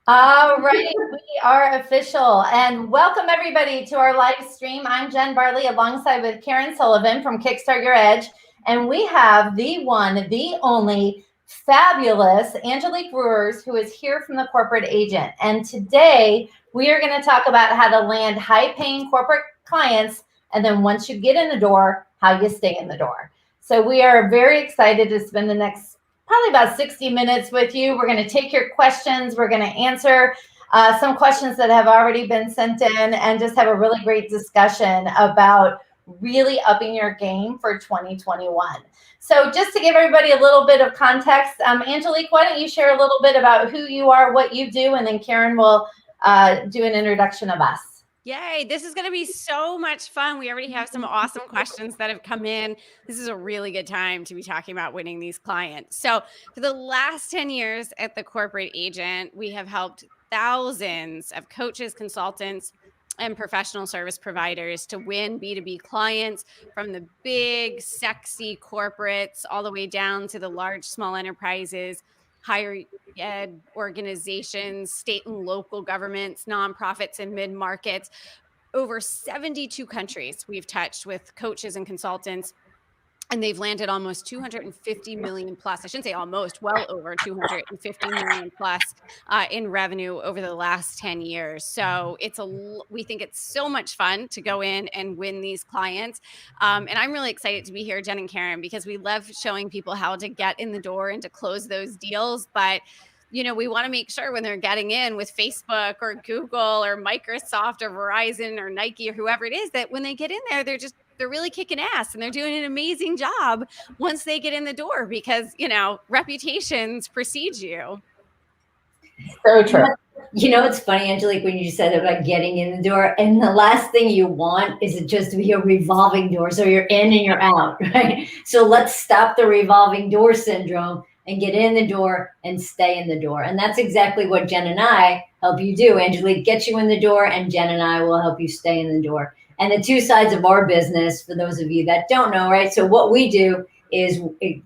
All right, we are official. And welcome everybody to our live stream. I'm Jen Bartley alongside with Karen Sullivan from Kickstart Your Edge. And we have the one, the only fabulous Angelique Brewers, who is here from the corporate agent. And today we are going to talk about how to land high paying corporate clients. And then once you get in the door, how you stay in the door. So we are very excited to spend the next probably about 60 minutes with you. We're going to take your questions. We're going to answer some questions that have already been sent in and just have a really great discussion about really upping your game for 2021. So just to give everybody a little bit of context, Angelique, why don't you share a little bit about who you are, what you do, and then Karen will do an introduction of us. Yay, this is going to be so much fun. We already have some awesome questions that have come in. This is a really good time to be talking about winning these clients. So, for the last 10 years at the corporate agent, we have helped thousands of coaches, consultants, and professional service providers to win B2B clients from the big, sexy corporates all the way down to the large, small enterprises, higher ed organizations, state and local governments, nonprofits, and mid markets. Over 72 countries we've touched with coaches and consultants. And they've landed almost 250 million plus. I shouldn't say almost, well over 250 million plus in revenue over the last 10 years. So we think it's so much fun to go in and win these clients. And I'm really excited to be here, Jen and Karen, because we love showing people how to get in the door and to close those deals. But we want to make sure when they're getting in with Facebook or Google or Microsoft or Verizon or Nike or whoever it is, that when they get in there, they're really kicking ass and they're doing an amazing job once they get in the door because, reputations precede you. So true. It's funny, Angelique, when you said about getting in the door, and the last thing you want is it just to be a revolving door. So you're in and you're out, right? So let's stop the revolving door syndrome and get in the door and stay in the door. And that's exactly what Jen and I help you do. Angelique gets you in the door, and Jen and I will help you stay in the door. And the two sides of our business, for those of you that don't know, right? So what we do is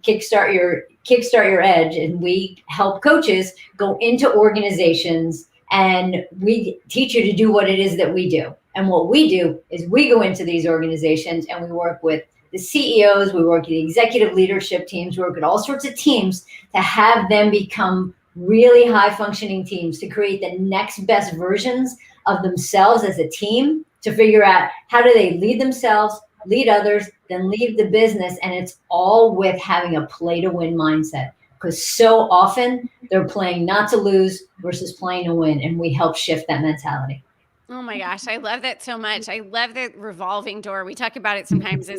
kickstart your edge, and we help coaches go into organizations, and we teach you to do what it is that we do. And what we do is we go into these organizations and we work with the CEOs, we work with the executive leadership teams, we work with all sorts of teams to have them become really high functioning teams, to create the next best versions of themselves as a team, to figure out how do they lead themselves, lead others, then lead the business. And it's all with having a play to win mindset, because so often they're playing not to lose versus playing to win. And we help shift that mentality. Oh my gosh, I love that so much. I love the revolving door. We talk about it sometimes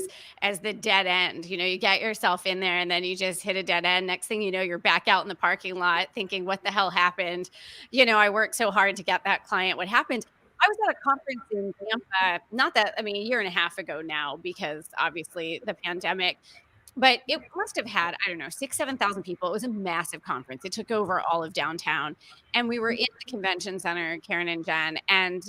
as the dead end. You get yourself in there and then you just hit a dead end. Next thing you know, you're back out in the parking lot thinking, what the hell happened? I worked so hard to get that client. What happened? I was at a conference in Tampa, a year and a half ago now, because obviously the pandemic, but it must have had, I don't know, 7,000 people. It was a massive conference. It took over all of downtown. And we were in the convention center, Karen and Jen, and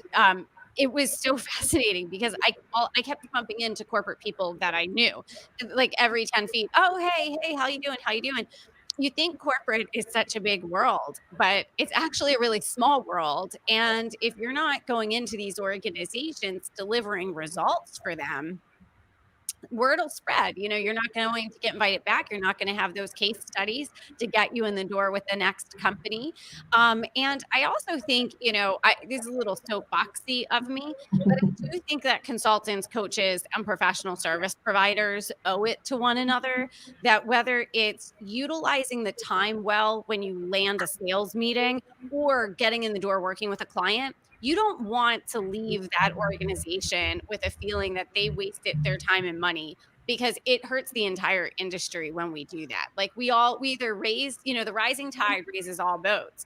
it was so fascinating because I kept bumping into corporate people that I knew, like every 10 feet. Oh, hey, how you doing? How you doing? You think corporate is such a big world, but it's actually a really small world. And if you're not going into these organizations delivering results for them, word will spread. You're not going to get invited back. You're not going to have those case studies to get you in the door with the next company. And I also think, this is a little soapboxy of me, but I do think that consultants, coaches, and professional service providers owe it to one another, that whether it's utilizing the time well when you land a sales meeting or getting in the door working with a client, you don't want to leave that organization with a feeling that they wasted their time and money, because it hurts the entire industry when we do that. Like we either raise, the rising tide raises all boats.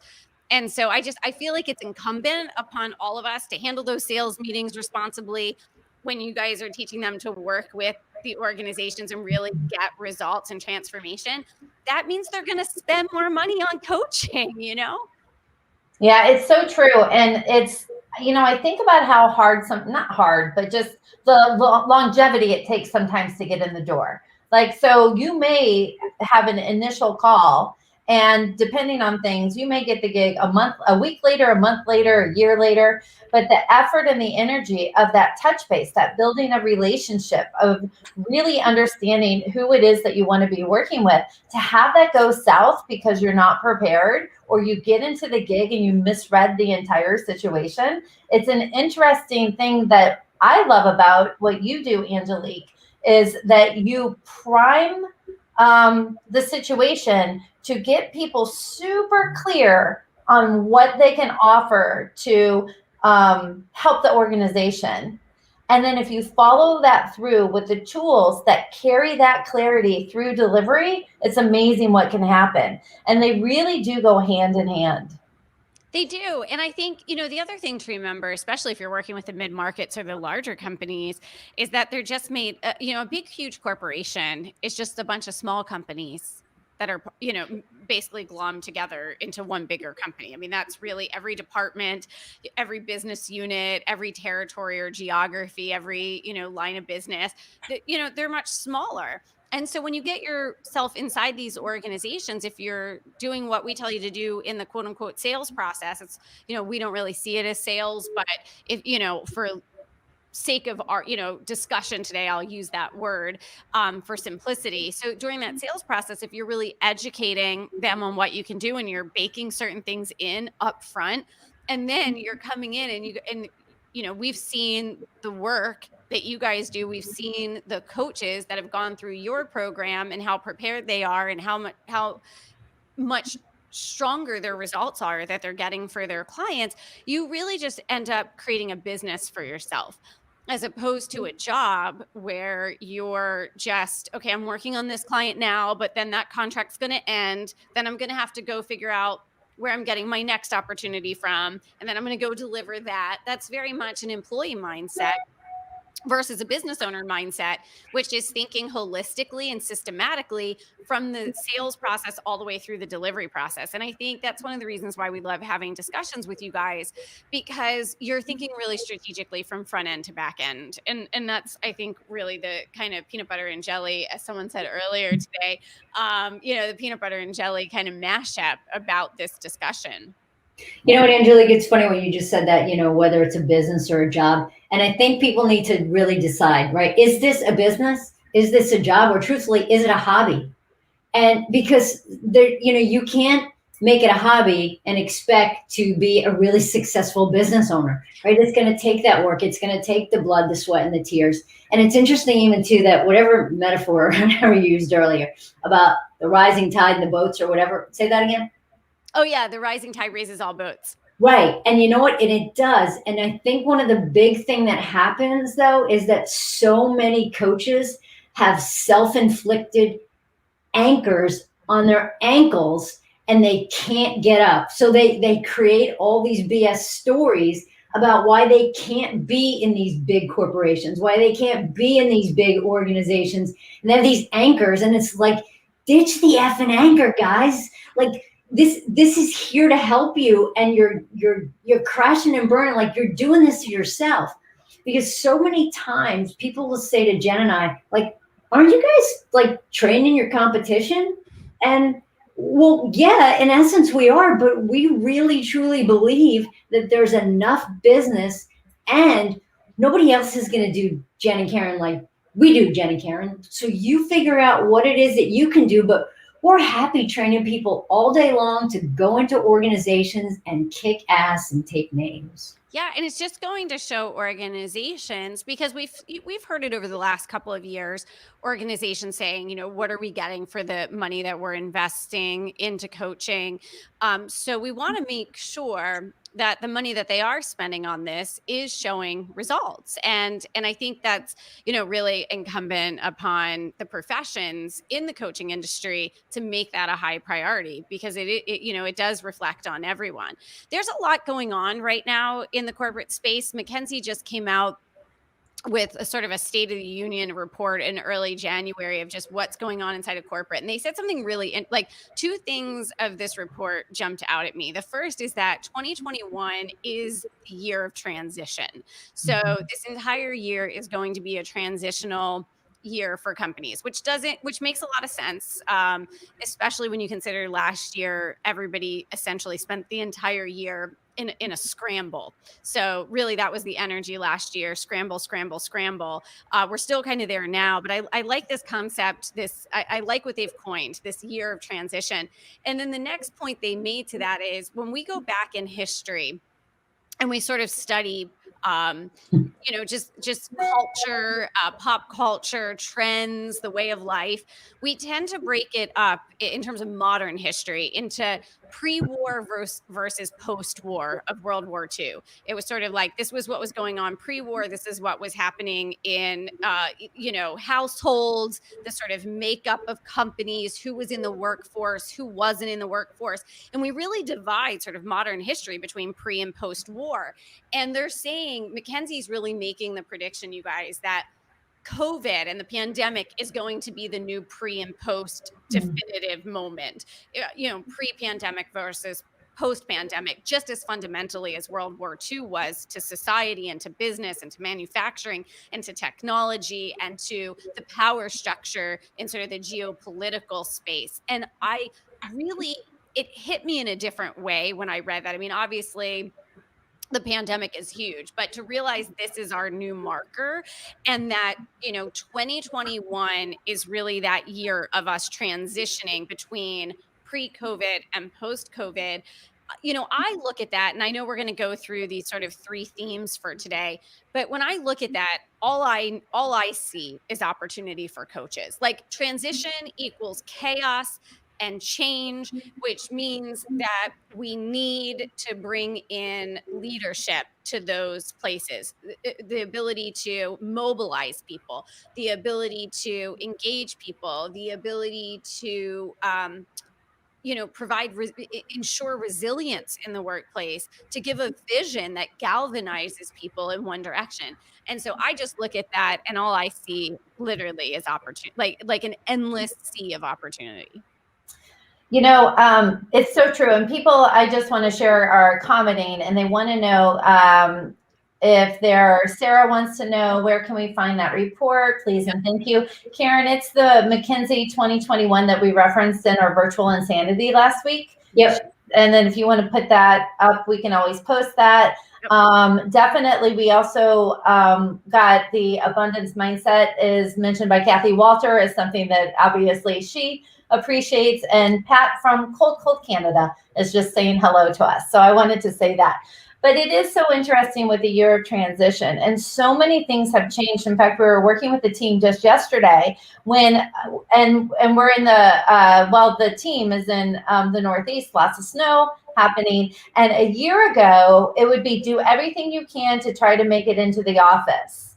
And so I feel like it's incumbent upon all of us to handle those sales meetings responsibly when you guys are teaching them to work with the organizations and really get results and transformation. That means they're going to spend more money on coaching, Yeah, it's so true. And it's, I think about how hard not hard, but just the longevity it takes sometimes to get in the door. Like, so you may have an initial call And depending on things, you may get the gig a week later, a month later, a year later. But the effort and the energy of that touch base, that building a relationship, of really understanding who it is that you want to be working with, to have that go south because you're not prepared, or you get into the gig and you misread the entire situation. It's an interesting thing that I love about what you do, Angelique, is that you prime the situation to get people super clear on what they can offer to help the organization. And then if you follow that through with the tools that carry that clarity through delivery, it's amazing what can happen. And they really do go hand in hand. They do. And I think, the other thing to remember, especially if you're working with the mid markets or the larger companies, is that they're just made, a big, huge corporation is just a bunch of small companies that are, basically glommed together into one bigger company. I mean, that's really every department, every business unit, every territory or geography, every, line of business, they're much smaller. And so when you get yourself inside these organizations, if you're doing what we tell you to do in the quote unquote sales process, it's, we don't really see it as sales, but if, for sake of our, discussion today, I'll use that word for simplicity. So during that sales process, if you're really educating them on what you can do and you're baking certain things in up front, and then you're coming in and we've seen the work that you guys do. We've seen the coaches that have gone through your program and how prepared they are and how much stronger their results are that they're getting for their clients. You really just end up creating a business for yourself, as opposed to a job where you're just, okay, I'm working on this client now, but then that contract's going to end. Then I'm going to have to go figure out where I'm getting my next opportunity from. And then I'm going to go deliver that. That's very much an employee mindset versus a business owner mindset, which is thinking holistically and systematically from the sales process all the way through the delivery process. And I think that's one of the reasons why we love having discussions with you guys, because you're thinking really strategically from front end to back end. And that's, I think, really the kind of peanut butter and jelly, as someone said earlier today, the peanut butter and jelly kind of mashup about this discussion. You know what, Angelique, it's funny when you just said that, whether it's a business or a job. And I think people need to really decide, right? Is this a business? Is this a job? Or truthfully, is it a hobby? And because there, you can't make it a hobby and expect to be a really successful business owner, right? It's going to take that work. It's going to take the blood, the sweat, and the tears. And it's interesting even too, that whatever metaphor I used earlier about the rising tide and the boats or whatever, say that again. Oh yeah, the rising tide raises all boats. Right. And you know what? And it does. And I think one of the big thing that happens though is that so many coaches have self-inflicted anchors on their ankles and they can't get up. So they create all these BS stories about why they can't be in these big corporations, why they can't be in these big organizations. And they have these anchors, and it's like, ditch the effing anchor, guys. Like, this is here to help you, and you're crashing and burning, like you're doing this to yourself. Because so many times people will say to Jen and I, like, aren't you guys like training your competition? And well, yeah, in essence we are, but we really truly believe that there's enough business and nobody else is going to do Jen and Karen like we do Jen and Karen. So you figure out what it is that you can do, but we're happy training people all day long to go into organizations and kick ass and take names. Yeah, and it's just going to show organizations, because we've heard it over the last couple of years, organizations saying, what are we getting for the money that we're investing into coaching? So we want to make sure that the money that they are spending on this is showing results. And I think that's, really incumbent upon the professions in the coaching industry to make that a high priority, because it does reflect on everyone. There's a lot going on right now in the corporate space. McKinsey just came out with a sort of a State of the Union report in early January of just what's going on inside of corporate. And they said something really, like, two things of this report jumped out at me. The first is that 2021 is the year of transition. So this entire year is going to be a transitional year for companies, which makes a lot of sense, especially when you consider last year, everybody essentially spent the entire year in a scramble. So really that was the energy last year, scramble, scramble, scramble. We're still kind of there now, but I like this concept. I like what they've coined, this year of transition. And then the next point they made to that is when we go back in history and we sort of study, just culture, pop culture, trends, the way of life. We tend to break it up in terms of modern history into pre-war versus post-war of World War II. It was sort of like, this was what was going on pre-war. This is what was happening in, households, the sort of makeup of companies, who was in the workforce, who wasn't in the workforce. And we really divide sort of modern history between pre and post-war. And they're saying, McKinsey's really making the prediction, you guys, that COVID and the pandemic is going to be the new pre and post definitive moment, pre-pandemic versus post-pandemic, just as fundamentally as World War II was to society and to business and to manufacturing and to technology and to the power structure in sort of the geopolitical space. And it hit me in a different way when I read that. I mean, obviously, the pandemic is huge, but to realize this is our new marker and that, 2021 is really that year of us transitioning between pre-COVID and post-COVID. I look at that and I know we're going to go through these sort of three themes for today, but when I look at that, all I see is opportunity for coaches. Like transition equals chaos and change, which means that we need to bring in leadership to those places, the ability to mobilize people, the ability to engage people, the ability to ensure resilience in the workplace, to give a vision that galvanizes people in one direction. And so I just look at that and all I see literally is opportunity, like an endless sea of opportunity. It's so true. And people, I just want to share, are commenting and they want to know Sarah wants to know, where can we find that report, please? And thank you. Karen, it's the McKinsey 2021 that we referenced in our virtual insanity last week. Yep. And then if you want to put that up, we can always post that. Definitely. We also got the abundance mindset is mentioned by Kathy Walter as something that obviously she appreciates. And Pat from Cold Canada is just saying hello to us. So I wanted to say that. But it is so interesting with the year of transition, and so many things have changed. In fact, we were working with the team just yesterday and we're in the team is in the Northeast, lots of snow happening. And a year ago, it would be do everything you can to try to make it into the office.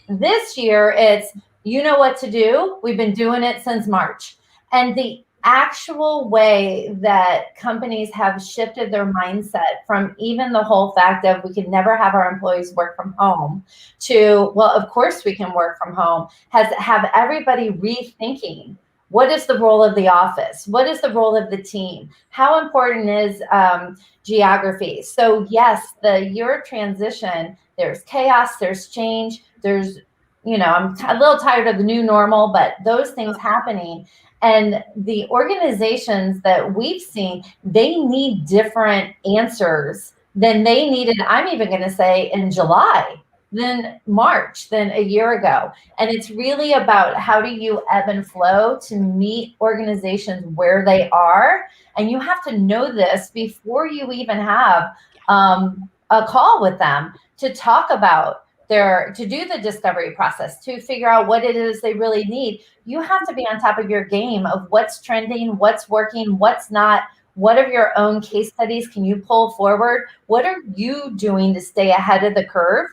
This year, it's, you know what to do. We've been doing it since March. And the actual way that companies have shifted their mindset from even the whole fact of we can never have our employees work from home to, well, of course we can work from home, have everybody rethinking, what is the role of the office? What is the role of the team? How important is geography? So yes, the year of transition, there's chaos, there's change, there's, I'm a little tired of the new normal, but those things happening. And the organizations that we've seen, they need different answers than they needed, I'm even going to say, in July, than March, than a year ago. And it's really about how do you ebb and flow to meet organizations where they are. And you have to know this before you even have a call with them to talk about to do the discovery process, to figure out what it is they really need. You have to be on top of your game of what's trending, what's working, what's not. What of your own case studies can you pull forward? What are you doing to stay ahead of the curve?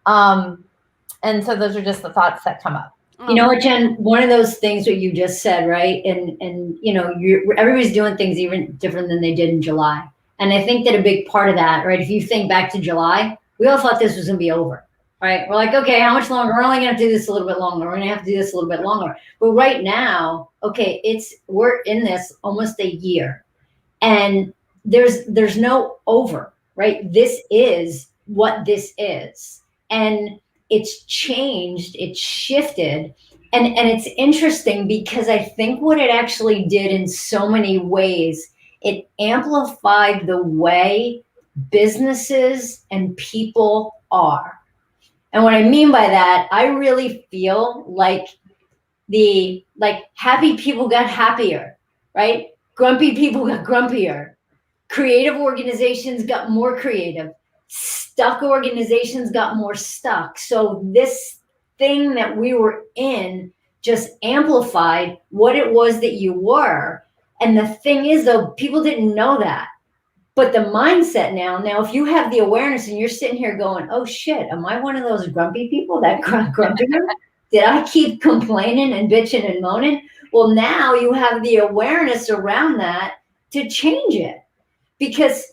And so those are just the thoughts that come up. You know what, Jen, one of those things that you just said, right? And everybody's doing things even different than they did in July. And I think that a big part of that, right? If you think back to July, we all thought this was going to be over. Right. We're like, okay, how much longer? We're only going to do this a little bit longer. We're going to have to do this a little bit longer. But right now, okay, we're in this almost a year, and there's no over, right? This is what this is, and it's changed, it's shifted, And it's interesting because I think what it actually did in so many ways, it amplified the way businesses and people are. And what I mean by that, I really feel like the like happy people got happier, right? Grumpy people got grumpier. Creative organizations got more creative. Stuck organizations got more stuck. So this thing that we were in just amplified what it was that you were. And the thing is, though, people didn't know that. But the mindset now, if you have the awareness and you're sitting here going, oh shit, am I one of those grumpy people that grumpy? Did I keep complaining and bitching and moaning? Well, now you have the awareness around that to change it. Because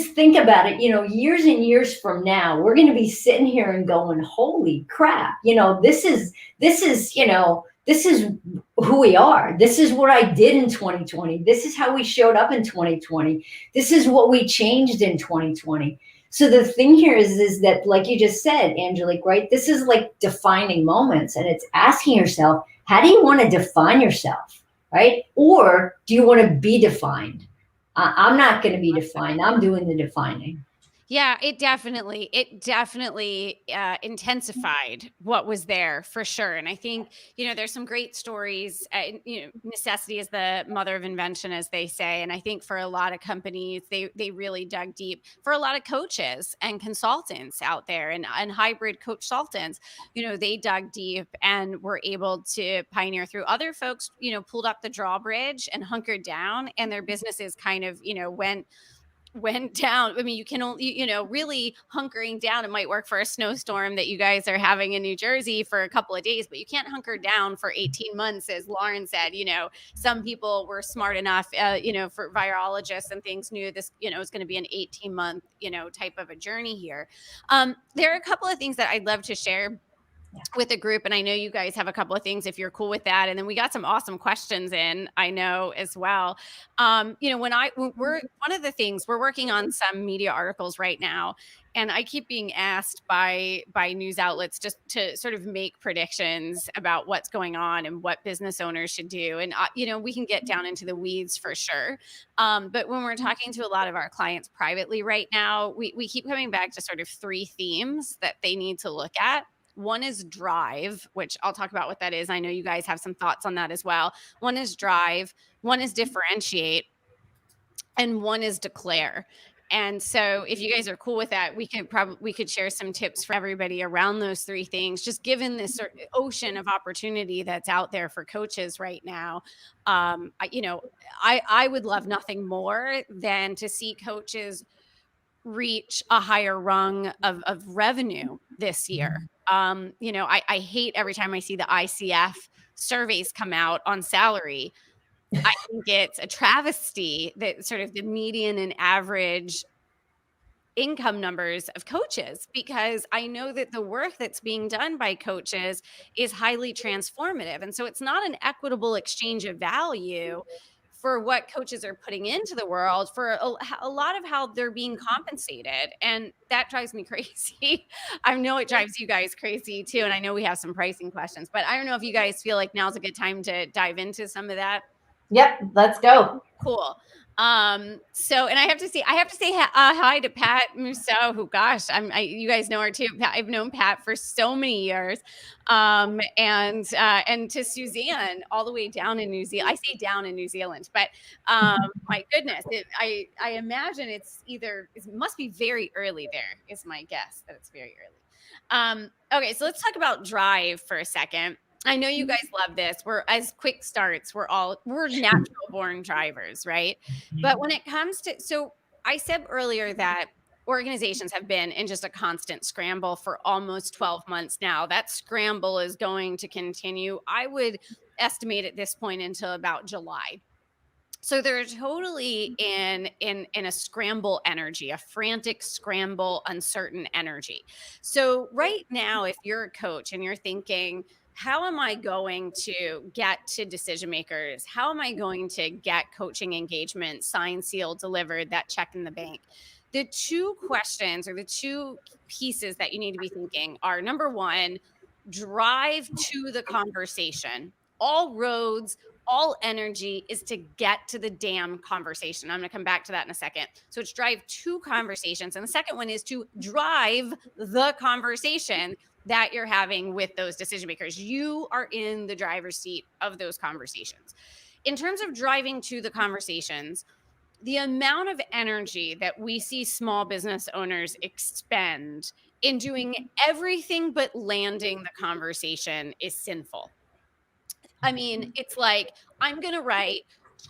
think about it, years and years from now, we're going to be sitting here and going, holy crap, this is who we are. This is what I did in 2020. This is how we showed up in 2020. This is what we changed in 2020. So the thing here is that, like you just said, Angelique, right? This is like defining moments, and it's asking yourself, how do you want to define yourself, right? Or do you want to be defined? I'm not going to be defined. I'm doing the defining. Yeah, it definitely intensified what was there for sure. And I think, there's some great stories. Necessity is the mother of invention, as they say. And I think for a lot of companies, they really dug deep. For a lot of coaches and consultants out there, and hybrid coach consultants, they dug deep and were able to pioneer through. Other folks, pulled up the drawbridge and hunkered down, and their businesses kind of, went down. I mean, you can only, really hunkering down. It might work for a snowstorm that you guys are having in New Jersey for a couple of days, but you can't hunker down for 18 months, as Lauren said. Some people were smart enough, for virologists and things, knew this, was going to be an 18-month, type of a journey here. There are a couple of things that I'd love to share with the group. And I know you guys have a couple of things if you're cool with that. And then we got some awesome questions in, I know, as well. One of the things, we're working on some media articles right now, and I keep being asked by news outlets just to sort of make predictions about what's going on and what business owners should do. And, we can get down into the weeds for sure. But when we're talking to a lot of our clients privately right now, we keep coming back to sort of 3 themes that they need to look at. One is drive, which I'll talk about what that is. I know you guys have some thoughts on that as well. One is drive, one is differentiate, and one is declare. And so if you guys are cool with that, we could share some tips for everybody around those 3 things, just given this sort of ocean of opportunity that's out there for coaches right now. I would love nothing more than to see coaches reach a higher rung of revenue this year. I hate every time I see the ICF surveys come out on salary. I think it's a travesty that sort of the median and average income numbers of coaches, because I know that the work that's being done by coaches is highly transformative. And so it's not an equitable exchange of value for what coaches are putting into the world for a lot of how they're being compensated. And that drives me crazy. I know it drives you guys crazy too. And I know we have some pricing questions, but I don't know if you guys feel like now's a good time to dive into some of that. Yep, let's go. Cool. And I have to say hi to Pat Musso, who, gosh, you guys know her too. I've known Pat for so many years. And to Suzanne, all the way down in New Zealand. I say down in New Zealand, but my goodness, I imagine it must be very early there, is my guess that it's very early. Okay, so let's talk about drive for a second. I know you guys love this. As quick starts, we're natural born drivers, right? But when it comes to, so I said earlier that organizations have been in just a constant scramble for almost 12 months now. That scramble is going to continue, I would estimate at this point, until about July. So they're totally in a scramble energy, a frantic scramble, uncertain energy. So right now, if you're a coach and you're thinking, how am I going to get to decision makers? How am I going to get coaching engagement, signed, sealed, delivered, that check in the bank? The 2 questions, or the 2 pieces that you need to be thinking are, number one, drive to the conversation. All roads, all energy is to get to the damn conversation. I'm going to come back to that in a second. So it's drive to conversations. And the second one is to drive the conversation that you're having with those decision makers. You are in the driver's seat of those conversations. In terms of driving to the conversations, the amount of energy that we see small business owners expend in doing everything but landing the conversation is sinful. I mean, it's like, I'm going to write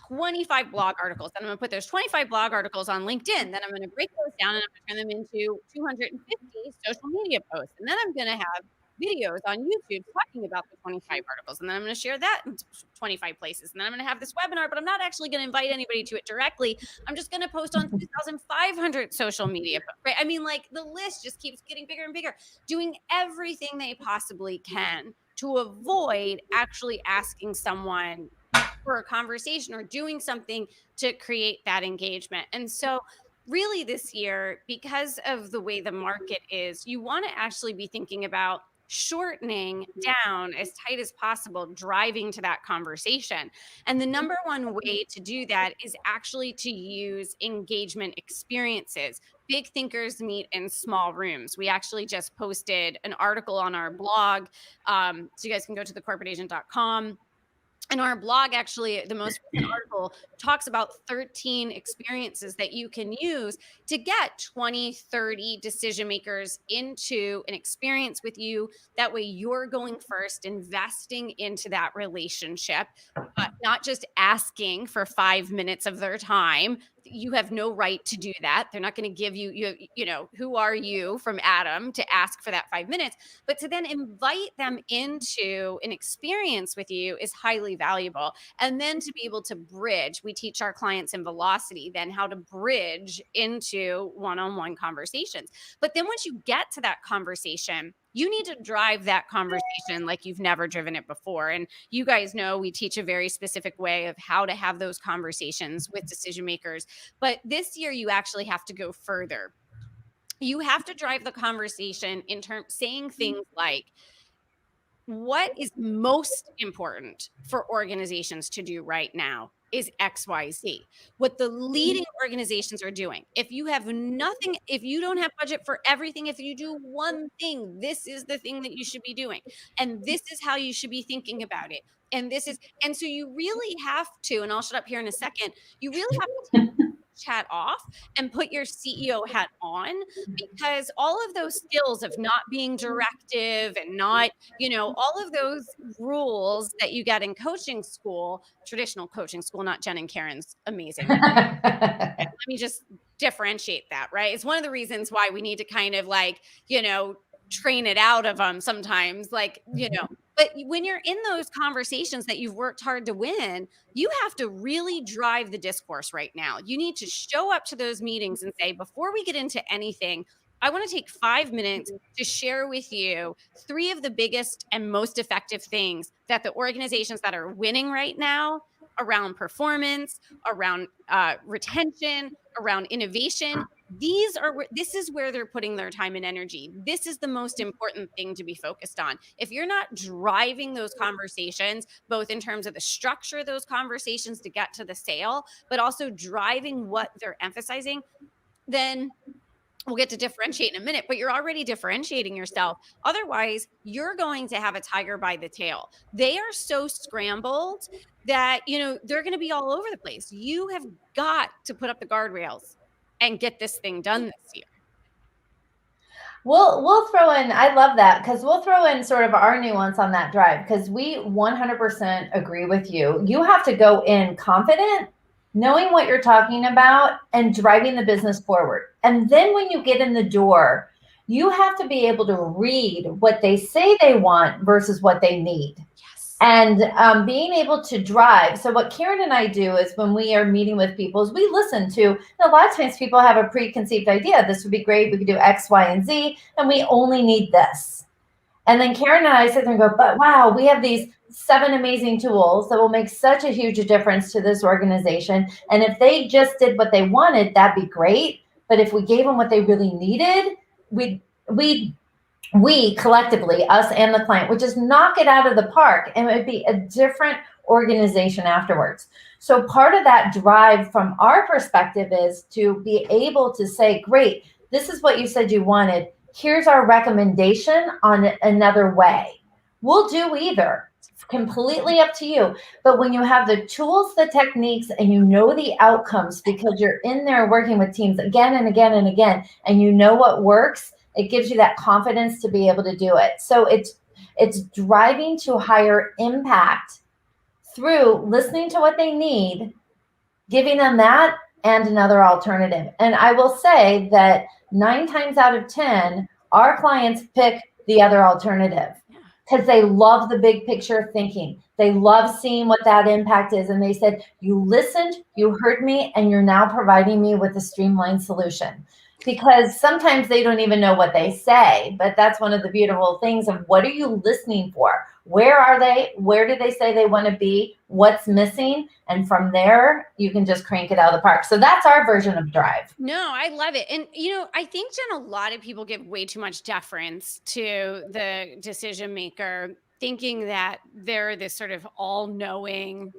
25 blog articles, and I'm going to put those 25 blog articles on LinkedIn. Then I'm going to break those down and I'm going to turn them into 250 social media posts. And then I'm going to have videos on YouTube talking about the 25 articles. And then I'm going to share that in 25 places. And then I'm going to have this webinar, but I'm not actually going to invite anybody to it directly. I'm just going to post on 2,500 social media posts, right? I mean, like, the list just keeps getting bigger and bigger, doing everything they possibly can to avoid actually asking someone for a conversation or doing something to create that engagement. And so really this year, because of the way the market is, you want to actually be thinking about shortening down as tight as possible, driving to that conversation. And the number one way to do that is actually to use engagement experiences. Big thinkers meet in small rooms. We actually just posted an article on our blog. So you guys can go to thecorporateagent.com. And our blog, actually, the most recent article talks about 13 experiences that you can use to get 20, 30 decision makers into an experience with you. That way you're going first, investing into that relationship, not just asking for 5 minutes of their time. You have no right to do that. They're not going to give you, who are you from Adam to ask for that 5 minutes, but to then invite them into an experience with you is highly valuable. And then to be able to bridge, we teach our clients in Velocity then how to bridge into one-on-one conversations. But then once you get to that conversation, you need to drive that conversation like you've never driven it before. And you guys know we teach a very specific way of how to have those conversations with decision makers. But this year, you actually have to go further. You have to drive the conversation in terms saying things like, what is most important for organizations to do right now is XYZ. What the leading organizations are doing. If you have nothing, if you don't have budget for everything, if you do one thing, this is the thing that you should be doing. And this is how you should be thinking about it. And so you really have to, and I'll shut up here in a second, you really have to take chat off and put your CEO hat on, because all of those skills of not being directive and not, all of those rules that you get in coaching school, traditional coaching school, not Jen and Karen's amazing. Let me just differentiate that, right? It's one of the reasons why we need to kind of train it out of them sometimes, but when you're in those conversations that you've worked hard to win, you have to really drive the discourse right now. You need to show up to those meetings and say, before we get into anything, I want to take 5 minutes to share with you 3 of the biggest and most effective things that the organizations that are winning right now around performance, around retention, around innovation. This is where they're putting their time and energy. This is the most important thing to be focused on. If you're not driving those conversations, both in terms of the structure of those conversations to get to the sale, but also driving what they're emphasizing, then we'll get to differentiate in a minute, but you're already differentiating yourself. Otherwise, you're going to have a tiger by the tail. They are so scrambled that, they're going to be all over the place. You have got to put up the guardrails and get this thing done this year. We'll throw in, I love that, because we'll throw in sort of our nuance on that drive, because we 100% agree with you. You have to go in confident, knowing what you're talking about and driving the business forward. And then when you get in the door, you have to be able to read what they say they want versus what they need. And being able to drive. So what Karen and I do is when we are meeting with people is we listen to, a lot of times people have a preconceived idea. This would be great. We could do X, Y, and Z, and we only need this. And then Karen and I sit there and go, but wow, we have these 7 amazing tools that will make such a huge difference to this organization. And if they just did what they wanted, that'd be great. But if we gave them what they really needed, we'd we collectively, us and the client, would just knock it out of the park, and it would be a different organization afterwards. So part of that drive from our perspective is to be able to say, great, this is what you said you wanted. Here's our recommendation on another way. We'll do either. It's completely up to you. But when you have the tools, the techniques, and you know the outcomes because you're in there working with teams again and again and again, and you know what works, it gives you that confidence to be able to do it. So it's driving to higher impact through listening to what they need, giving them that and another alternative. And I will say that 9 times out of 10, our clients pick the other alternative because they love the big picture thinking. They love seeing what that impact is. And they said, you listened, you heard me, and you're now providing me with a streamlined solution. Because sometimes they don't even know what they say, but that's one of the beautiful things of what are you listening for? Where are they? Where do they say they want to be? What's missing? And from there, you can just crank it out of the park. So that's our version of drive. No, I love it. And, I think, Jen, a lot of people give way too much deference to the decision maker, thinking that they're this sort of all-knowing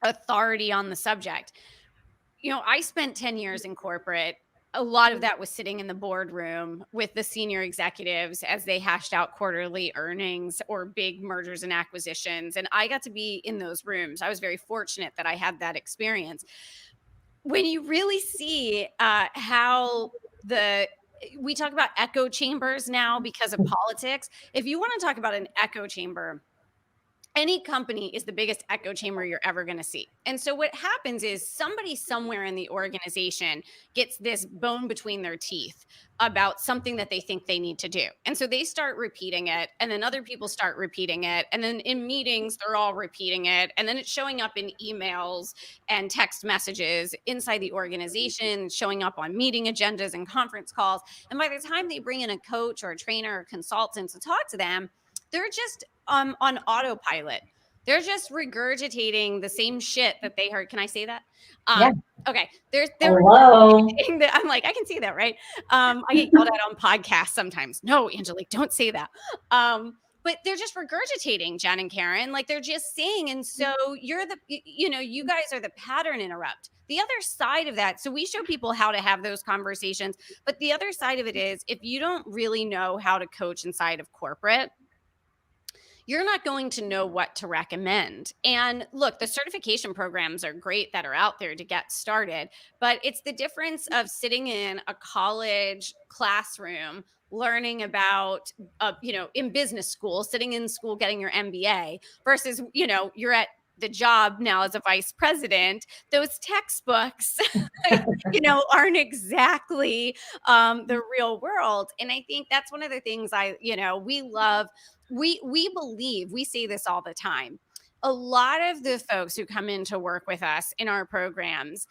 authority on the subject. I spent 10 years in corporate. A lot of that was sitting in the boardroom with the senior executives as they hashed out quarterly earnings or big mergers and acquisitions. And I got to be in those rooms. I was very fortunate that I had that experience. When you really see how we talk about echo chambers now because of politics. If you want to talk about an echo chamber, any company is the biggest echo chamber you're ever going to see. And so what happens is somebody somewhere in the organization gets this bone between their teeth about something that they think they need to do. And so they start repeating it, and then other people start repeating it. And then in meetings, they're all repeating it. And then it's showing up in emails and text messages inside the organization, showing up on meeting agendas and conference calls. And by the time they bring in a coach or a trainer or consultant to talk to them, they're just on autopilot. They're just regurgitating the same shit that they heard. Can I say that? Yeah. Okay. Hello. I'm like, I can see that, right? I get yelled at on podcasts sometimes. No, Angelique, don't say that. But they're just regurgitating, Jen and Karen, like they're just saying. And so you guys are the pattern interrupt. The other side of that, so we show people how to have those conversations, but the other side of it is if you don't really know how to coach inside of corporate, you're not going to know what to recommend. And look, the certification programs are great that are out there to get started, but it's the difference of sitting in a college classroom, learning about, in business school, sitting in school, getting your MBA versus, you're at the job now as a vice president. Those textbooks, aren't exactly the real world. And I think that's one of the things we love. We believe, we say this all the time. A lot of the folks who come in to work with us in our programs,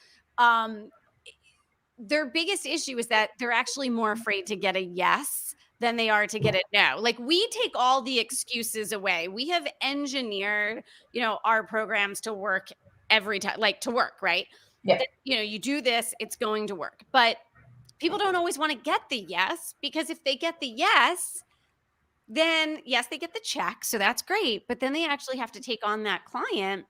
their biggest issue is that they're actually more afraid to get a yes than they are to get a no. Like we take all the excuses away. We have engineered, our programs to work every time, like to work, right? Yeah. That, you do this, it's going to work. But people don't always want to get the yes, because if they get the yes, then yes, they get the check. So that's great. But then they actually have to take on that client,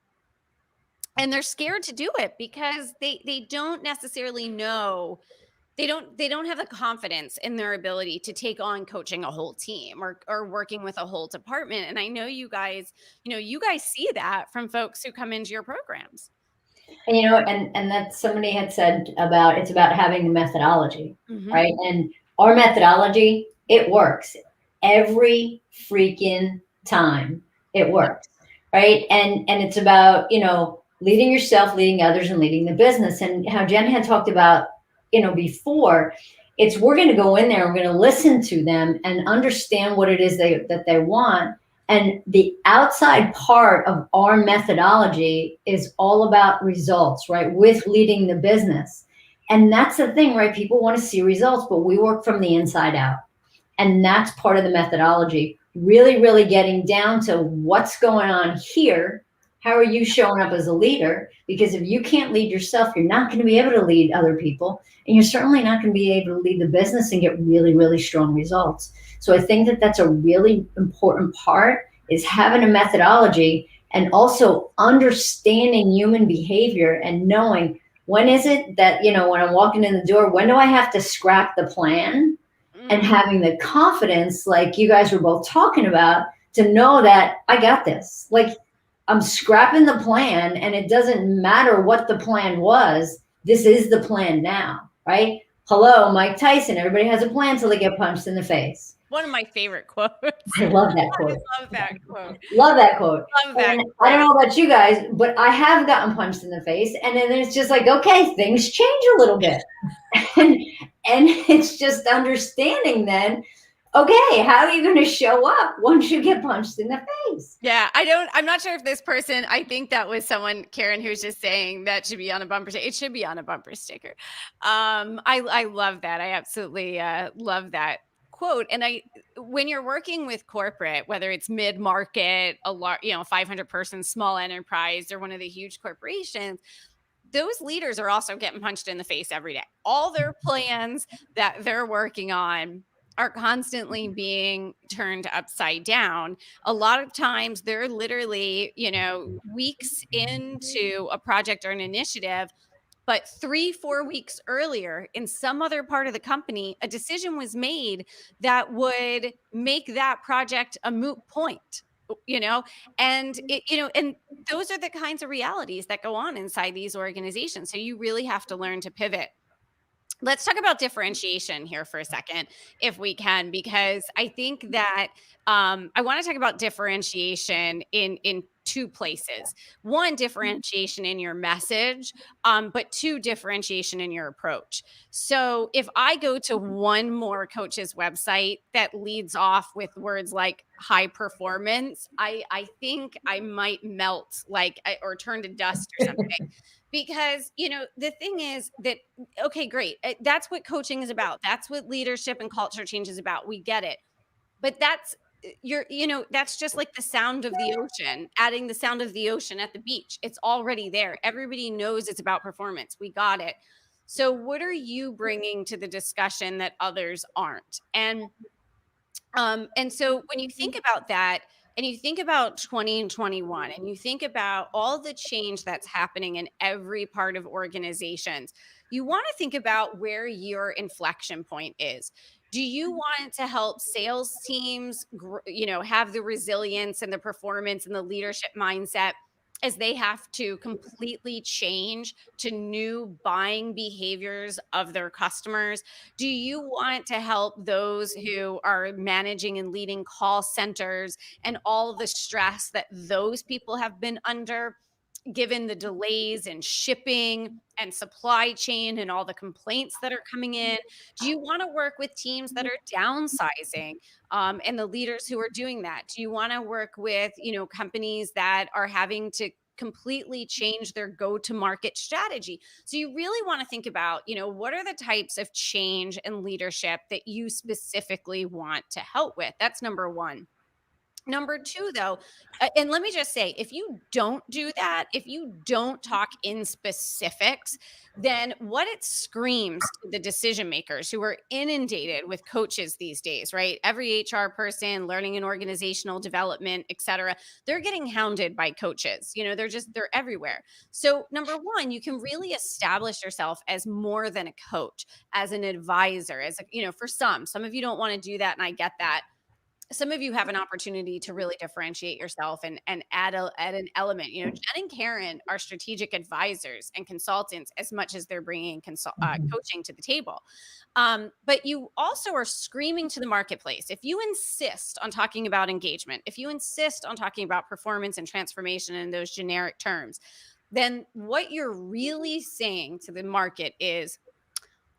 and they're scared to do it because they don't necessarily know. They don't have the confidence in their ability to take on coaching a whole team or working with a whole department. And I know you guys see that from folks who come into your programs. And and that somebody had said about, it's about having the methodology, right? And our methodology, it works every freaking time. It works, right? And it's about, leading yourself, leading others, and leading the business. And how Jen had talked about, before, it's we're going to go in there, we're going to listen to them and understand what it is that they want. And the outside part of our methodology is all about results, right? With leading the business. And that's the thing, right? People want to see results, but we work from the inside out. And that's part of the methodology, really, really getting down to what's going on here. How are you showing up as a leader? Because if you can't lead yourself, you're not going to be able to lead other people. And you're certainly not going to be able to lead the business and get really, really strong results. So I think that that's a really important part, is having a methodology and also understanding human behavior and knowing when is it that, when I'm walking in the door, when do I have to scrap the plan? And having the confidence, like you guys were both talking about, to know that I got this. Like, I'm scrapping the plan, and it doesn't matter what the plan was. This is the plan now, right? Hello, Mike Tyson. Everybody has a plan till they get punched in the face. One of my favorite quotes. I love that quote. I love that quote. Love that quote. Love that And quote. I don't know about you guys, but I have gotten punched in the face, and then it's just like, okay, things change a little bit. and it's just understanding then, okay, how are you going to show up once you get punched in the face? Yeah, I'm not sure if this person, I think that was someone, Karen, who's just saying that should be on a bumper sticker. It should be on a bumper sticker. I love that. I absolutely love that quote. And when you're working with corporate, whether it's mid-market, a large, 500 person small enterprise, or one of the huge corporations, those leaders are also getting punched in the face every day. All their plans that they're working on are constantly being turned upside down. A lot of times they're literally, weeks into a project or an initiative, but 3-4 weeks earlier in some other part of the company, a decision was made that would make that project a moot point. And and those are the kinds of realities that go on inside these organizations. So you really have to learn to pivot. Let's talk about differentiation here for a second, if we can, because I think that I want to talk about differentiation in two places. One, differentiation in your message, but two, differentiation in your approach. So if I go to one more coach's website that leads off with words like high performance, I think I might melt or turn to dust or something. Because, the thing is that, okay, great. That's what coaching is about. That's what leadership and culture change is about. We get it. But that's that's just like the sound of the ocean, adding the sound of the ocean at the beach. It's already there. Everybody knows it's about performance. We got it. So what are you bringing to the discussion that others aren't? And so when you think about that, and you think about 2021, and you think about all the change that's happening in every part of organizations, you want to think about where your inflection point is. Do you want to help sales teams, have the resilience and the performance and the leadership mindset as they have to completely change to new buying behaviors of their customers? Do you want to help those who are managing and leading call centers and all the stress that those people have been under, given the delays in shipping and supply chain and all the complaints that are coming in? Do you want to work with teams that are downsizing, and the leaders who are doing that? Do you want to work with, companies that are having to completely change their go-to-market strategy? So you really want to think about, what are the types of change and leadership that you specifically want to help with? That's number one. Number two, though, and let me just say, if you don't do that, if you don't talk in specifics, then what it screams to the decision makers who are inundated with coaches these days, right? Every HR person, learning and organizational development, et cetera, they're getting hounded by coaches. They're everywhere. So number one, you can really establish yourself as more than a coach, as an advisor, for some of you don't want to do that. And I get that. Some of you have an opportunity to really differentiate yourself and add an element. Jen and Karen are strategic advisors and consultants as much as they're bringing coaching to the table. But you also are screaming to the marketplace. If you insist on talking about engagement, if you insist on talking about performance and transformation in those generic terms, then what you're really saying to the market is,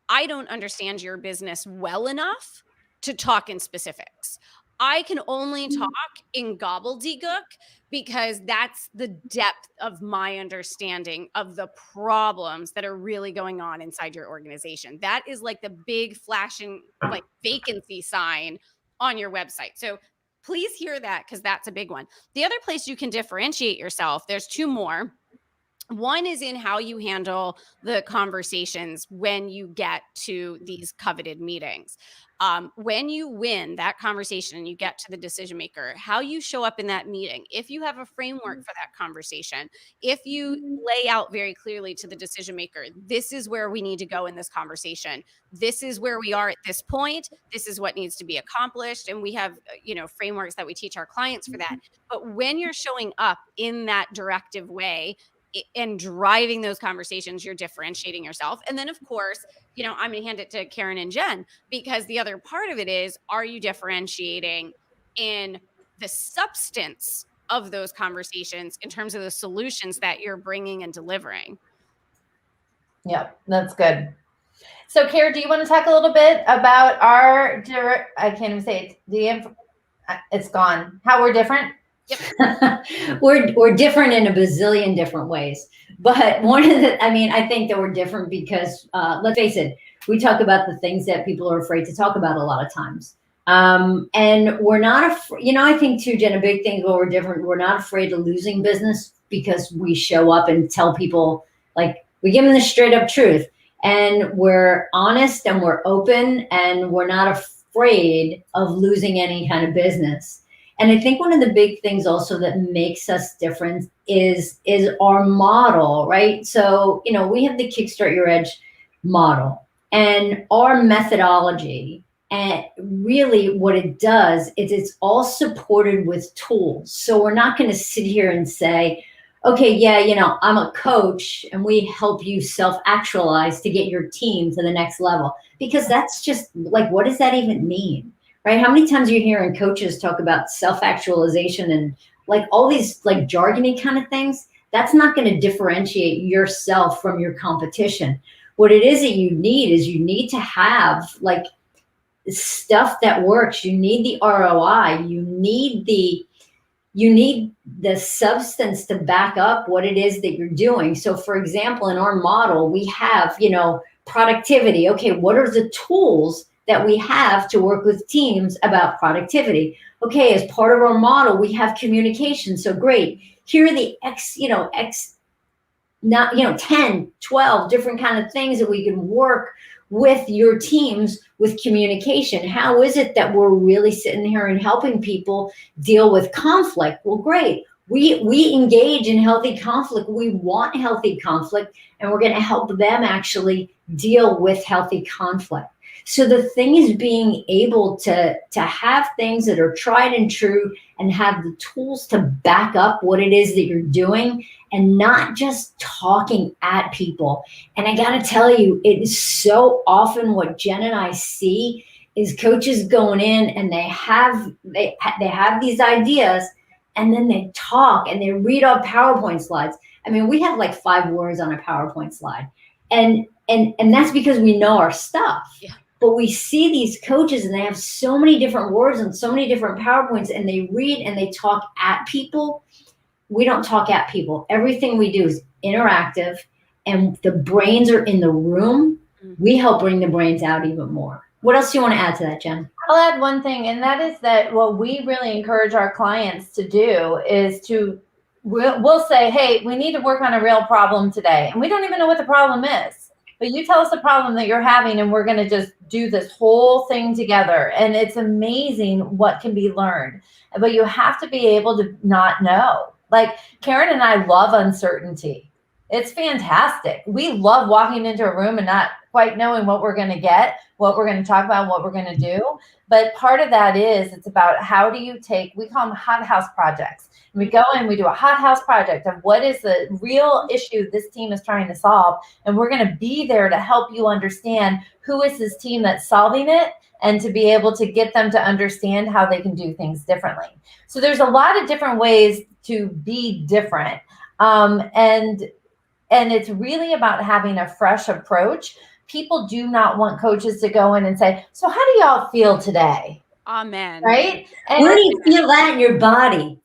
I don't understand your business well enough to talk in specifics. I can only talk in gobbledygook because that's the depth of my understanding of the problems that are really going on inside your organization. That is like the big flashing vacancy sign on your website. So please hear that, because that's a big one. The other place you can differentiate yourself, there's two more. One is in how you handle the conversations when you get to these coveted meetings. When you win that conversation and you get to the decision maker, how you show up in that meeting, if you have a framework for that conversation, if you lay out very clearly to the decision maker, this is where we need to go in this conversation. This is where we are at this point. This is what needs to be accomplished. And we have, frameworks that we teach our clients for that. But when you're showing up in that directive way, and driving those conversations, you're differentiating yourself. And then, of course, I'm going to hand it to Karen and Jen, because the other part of it is, are you differentiating in the substance of those conversations in terms of the solutions that you're bringing and delivering? Yep, that's good. So, Karen, do you want to talk a little bit about I can't even say it. It's gone. How we're different? Yep. we're different in a bazillion different ways. But I think that we're different because, let's face it, we talk about the things that people are afraid to talk about a lot of times. And we're not afraid, I think too, Jen, a big thing where we're different, we're not afraid of losing business because we show up and tell people, like, we give them the straight up truth, and we're honest and we're open and we're not afraid of losing any kind of business. And I think one of the big things also that makes us different is our model, right? So, we have the Kickstart Your Edge model, and our methodology, and really what it does is it's all supported with tools. So we're not going to sit here and say, okay, yeah, I'm a coach and we help you self-actualize to get your team to the next level, because that's just like, what does that even mean? Right? How many times are you hearing coaches talk about self-actualization and like all these like jargony kind of things? That's not going to differentiate yourself from your competition. What it is that you need to have like stuff that works. You need the ROI. You need the substance to back up what it is that you're doing. So for example, in our model, we have, productivity. Okay, what are the tools that we have to work with teams about productivity? Okay, as part of our model, we have communication. So great. Here are the 10, 12 different kind of things that we can work with your teams with communication. How is it that we're really sitting here and helping people deal with conflict? Well, great. We engage in healthy conflict. We want healthy conflict, and we're going to help them actually deal with healthy conflict. So the thing is being able to have things that are tried and true and have the tools to back up what it is that you're doing, and not just talking at people. And I got to tell you, it is so often what Jen and I see is coaches going in and they have these ideas, and then they talk and they read off PowerPoint slides. I mean, we have like 5 words on a PowerPoint slide. And that's because we know our stuff. Yeah. But we see these coaches and they have so many different words and so many different PowerPoints, and they read and they talk at people. We don't talk at people. Everything we do is interactive, and the brains are in the room. We help bring the brains out even more. What else do you want to add to that, Jen? I'll add one thing, and that is that what we really encourage our clients to do is we'll say, hey, we need to work on a real problem today. And we don't even know what the problem is. But you tell us the problem that you're having, and we're going to just do this whole thing together. And it's amazing what can be learned. But you have to be able to not know. Like Karen and I love uncertainty. It's fantastic. We love walking into a room and not quite knowing what we're going to get, what we're going to talk about, what we're going to do. But part of that is it's about how do you we call them hothouse projects. And we go and we do a hothouse project of what is the real issue this team is trying to solve. And we're going to be there to help you understand who is this team that's solving it, and to be able to get them to understand how they can do things differently. So there's a lot of different ways to be different. And it's really about having a fresh approach. People do not want coaches to go in and say, so how do y'all feel today? Amen. Right? And where do you feel that in your body?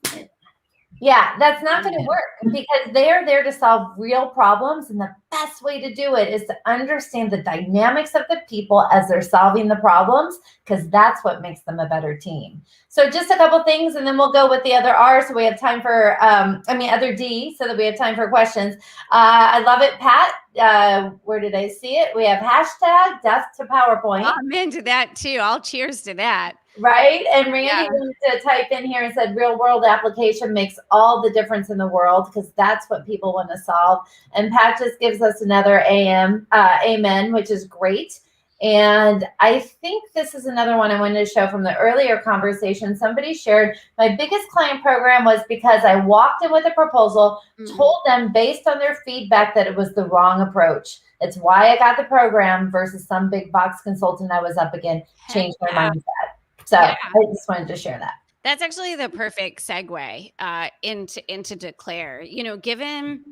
Yeah, that's not going to work, because they are there to solve real problems. And the best way to do it is to understand the dynamics of the people as they're solving the problems, because that's what makes them a better team. So just a couple things, and then we'll go with the other R. So we have time for, other D, so that we have time for questions. I love it, Pat. Where did I see it? We have hashtag death to PowerPoint. I'm into that too. I'll cheers to that. Right. And Randy wanted to type in here and said real world application makes all the difference in the world, because that's what people want to solve. And Pat just gives us another amen, which is great. And I think this is another one I wanted to show from the earlier conversation. Somebody shared, my biggest client program was because I walked in with a proposal, told them based on their feedback that it was the wrong approach. It's why I got the program versus some big box consultant I was up against, changed my mindset. So I just wanted to share that. That's actually the perfect segue into Declare. You know, given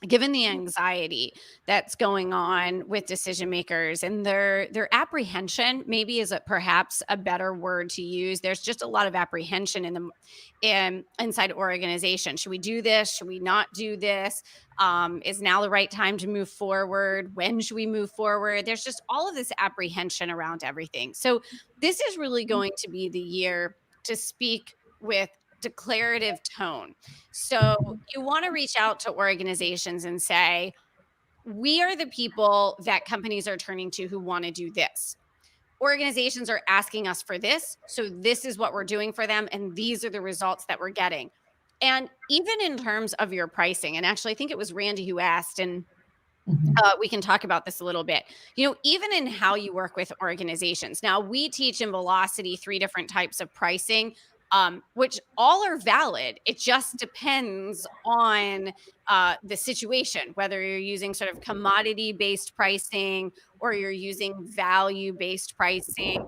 the anxiety that's going on with decision makers and their apprehension, maybe is perhaps a better word to use. There's just a lot of apprehension inside organization. Should we do this? Should we not do this? Is now the right time to move forward? When should we move forward? There's just all of this apprehension around everything. So this is really going to be the year to speak with declarative tone. So you want to reach out to organizations and say, we are the people that companies are turning to who want to do this. Organizations are asking us for this. So this is what we're doing for them. And these are the results that we're getting. And even in terms of your pricing, and actually I think it was Randy who asked, and we can talk about this a little bit, you know, even in how you work with organizations. Now, we teach in Velocity 3 different types of pricing, which all are valid. It just depends on the situation, whether you're using sort of commodity-based pricing, or you're using value-based pricing,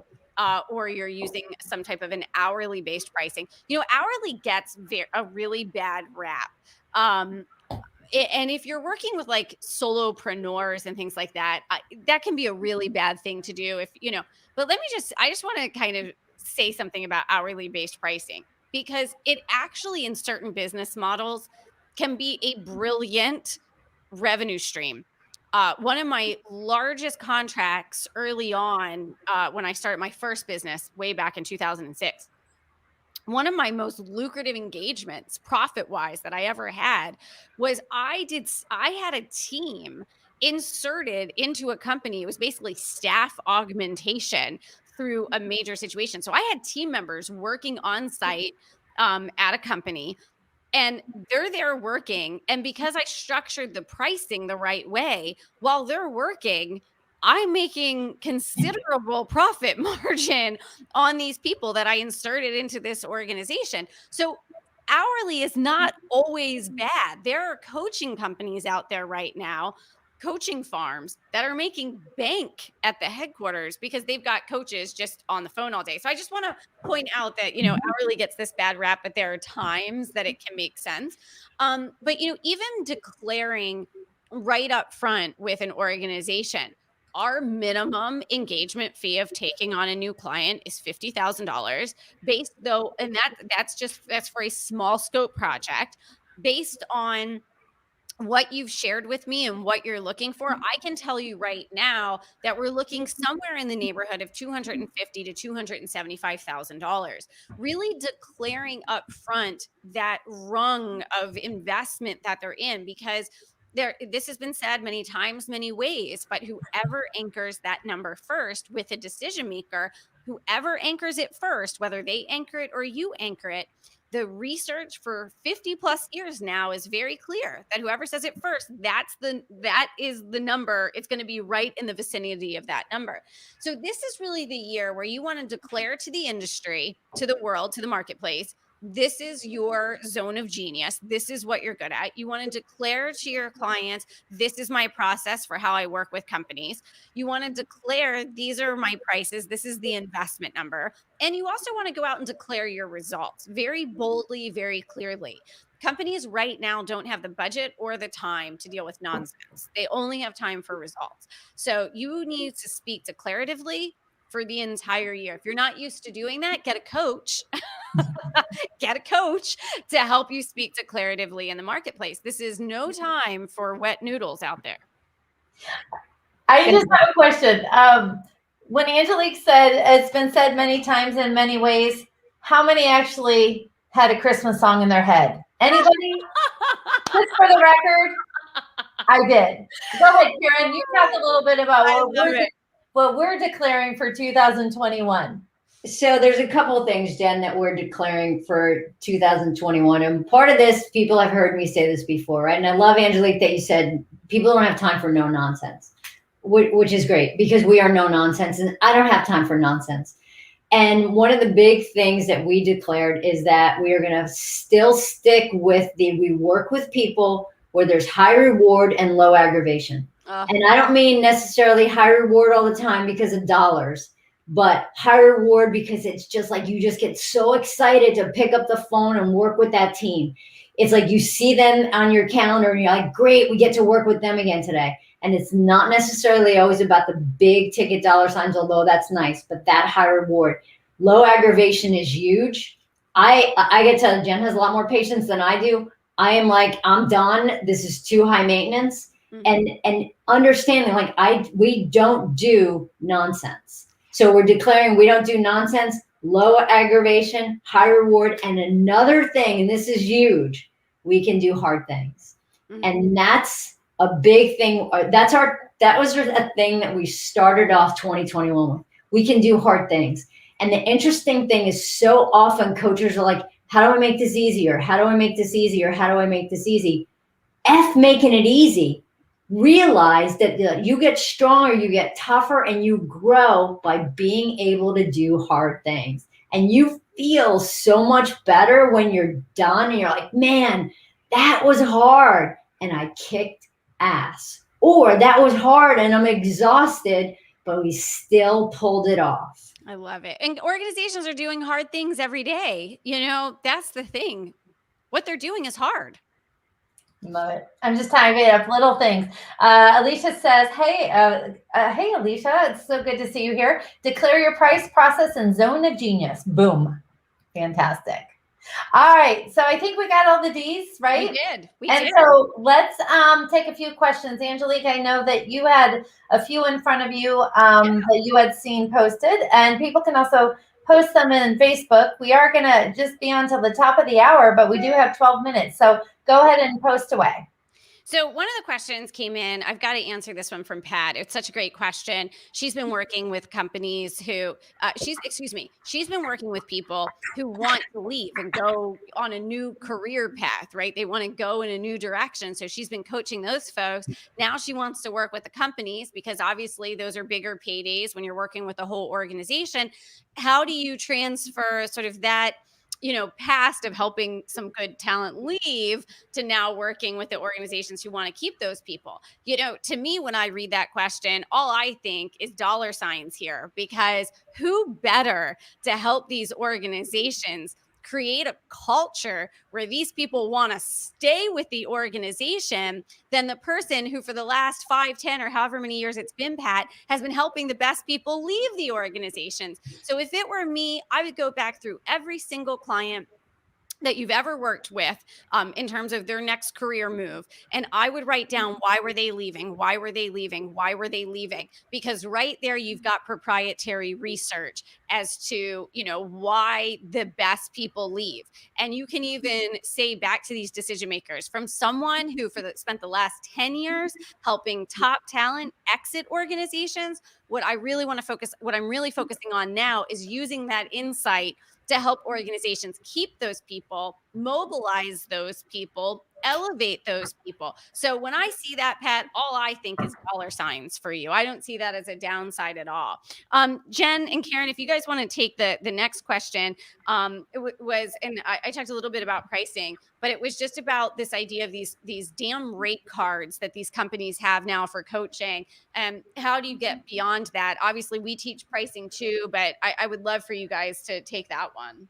or you're using some type of an hourly-based pricing. You know, hourly gets a really bad rap. And if you're working with like solopreneurs and things like that, that can be a really bad thing to do if, you know, but I just want to kind of say something about hourly based pricing, because it actually in certain business models can be a brilliant revenue stream. One of my largest contracts early on, when I started my first business way back in 2006, one of my most lucrative engagements profit wise that I ever had was I had a team inserted into a company. It was basically staff augmentation through a major situation. So I had team members working on site at a company, and they're there working. And because I structured the pricing the right way, while they're working, I'm making considerable profit margin on these people that I inserted into this organization. So hourly is not always bad. There are coaching companies out there right now, coaching farms, that are making bank at the headquarters because they've got coaches just on the phone all day. So I just want to point out that, you know, hourly gets this bad rap, but there are times that it can make sense. But, you know, even declaring right up front with an organization, our minimum engagement fee of taking on a new client is $50,000 based though. And that's for a small scope project based on what you've shared with me and what you're looking for. I can tell you right now that we're looking somewhere in the neighborhood of $250,000 to $275,000, really declaring up front that rung of investment that they're in, because this has been said many times, many ways, but whoever anchors that number first with a decision maker, whoever anchors it first, whether they anchor it or you anchor it, the research for 50 plus years now is very clear that whoever says it first, that is the number. It's going to be right in the vicinity of that number. So this is really the year where you want to declare to the industry, to the world, to the marketplace, this is your zone of genius. This is what you're good at. You want to declare to your clients, this is my process for how I work with companies. You want to declare, these are my prices. This is the investment number. And you also want to go out and declare your results very boldly, very clearly. Companies right now don't have the budget or the time to deal with nonsense. They only have time for results. So you need to speak declaratively for the entire year. If you're not used to doing that, get a coach. Get a coach to help you speak declaratively in the marketplace. This is no time for wet noodles out there. I just have a question. When Angelique said, it's been said many times in many ways, how many actually had a Christmas song in their head? Anybody? Just for the record, I did. Go ahead, Karen. You talk a little bit about what we're declaring for 2021. So there's a couple of things, Jen, that we're declaring for 2021. And part of this, people have heard me say this before, right? And I love, Angelique, that you said people don't have time for no nonsense, which is great because we are no nonsense. And I don't have time for nonsense. And one of the big things that we declared is that we are going to still stick with we work with people where there's high reward and low aggravation. And I don't mean necessarily high reward all the time because of dollars, but high reward because it's just like you just get so excited to pick up the phone and work with that team. It's like you see them on your calendar and you're like, great, we get to work with them again today. And it's not necessarily always about the big ticket dollar signs, although that's nice, but that high reward. Low aggravation is huge. I get to, Jen has a lot more patience than I do. I am like, I'm done. This is too high maintenance. Mm-hmm. And understanding like we don't do nonsense. So we're declaring we don't do nonsense, low aggravation, high reward. And another thing, and this is huge, we can do hard things. Mm-hmm. And that's a big thing. That was a thing that we started off 2021 with. We can do hard things. And the interesting thing is so often coaches are like, how do I make this easier? How do I make this easier? How do I make this easy? F making it easy. Realize that you get stronger, you get tougher, and you grow by being able to do hard things. And you feel so much better when you're done and you're like, man, that was hard and I kicked ass. Or that was hard and I'm exhausted, but we still pulled it off. I love it. And organizations are doing hard things every day. You know, that's the thing. What they're doing is hard. Love it. I'm just typing up little things. Alicia says, hey, Alicia, it's so good to see you here. Declare your price, process, and zone of genius. Boom. Fantastic. All right. So I think we got all the D's, right? We did. So let's take a few questions. Angelique, I know that you had a few in front of you that you had seen posted, and people can also post them in Facebook. We are going to just be on till the top of the hour, but we do have 12 minutes. So go ahead and post away. So one of the questions came in. I've got to answer this one from Pat. It's such a great question. She's been working with companies who, she's been working with people who want to leave and go on a new career path, right? They want to go in a new direction. So she's been coaching those folks. Now she wants to work with the companies because obviously those are bigger paydays when you're working with a whole organization. How do you transfer sort of that, past of helping some good talent leave to now working with the organizations who want to keep those people? To me, when I read that question, all I think is dollar signs here, because who better to help these organizations create a culture where these people want to stay with the organization than the person who for the last 5, 10, or however many years it's been, Pat, has been helping the best people leave the organizations. So if it were me, I would go back through every single client that you've ever worked with in terms of their next career move. And I would write down, why were they leaving? Why were they leaving? Why were they leaving? Because right there, you've got proprietary research as to, why the best people leave. And you can even say back to these decision makers, from someone who spent the last 10 years helping top talent exit organizations, what I'm really focusing on now is using that insight to help organizations keep those people, mobilize those people, elevate those people. So when I see that, Pat, all I think is dollar signs for you. I don't see that as a downside at all. Jen and Karen, if you guys want to take the next question, it was, and I talked a little bit about pricing, but it was just about this idea of these damn rate cards that these companies have now for coaching. And how do you get beyond that? Obviously, we teach pricing too, but I would love for you guys to take that one.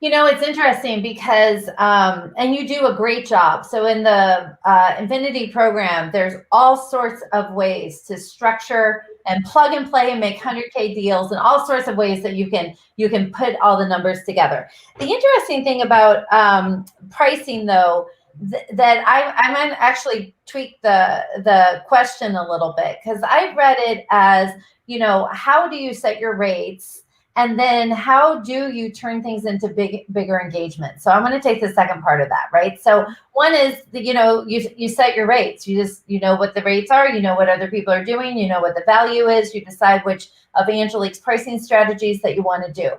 It's interesting because, and you do a great job. So in the Infinity program, there's all sorts of ways to structure and plug and play and make 100K deals, and all sorts of ways that you can put all the numbers together. The interesting thing about pricing, though, that I'm going to actually tweak the question a little bit, because I read it as, how do you set your rates? And then how do you turn things into bigger engagement? So I'm going to take the second part of that, right? So one is, you set your rates. You know what the rates are. You know what other people are doing. You know what the value is. You decide which of Angelique's pricing strategies that you want to do.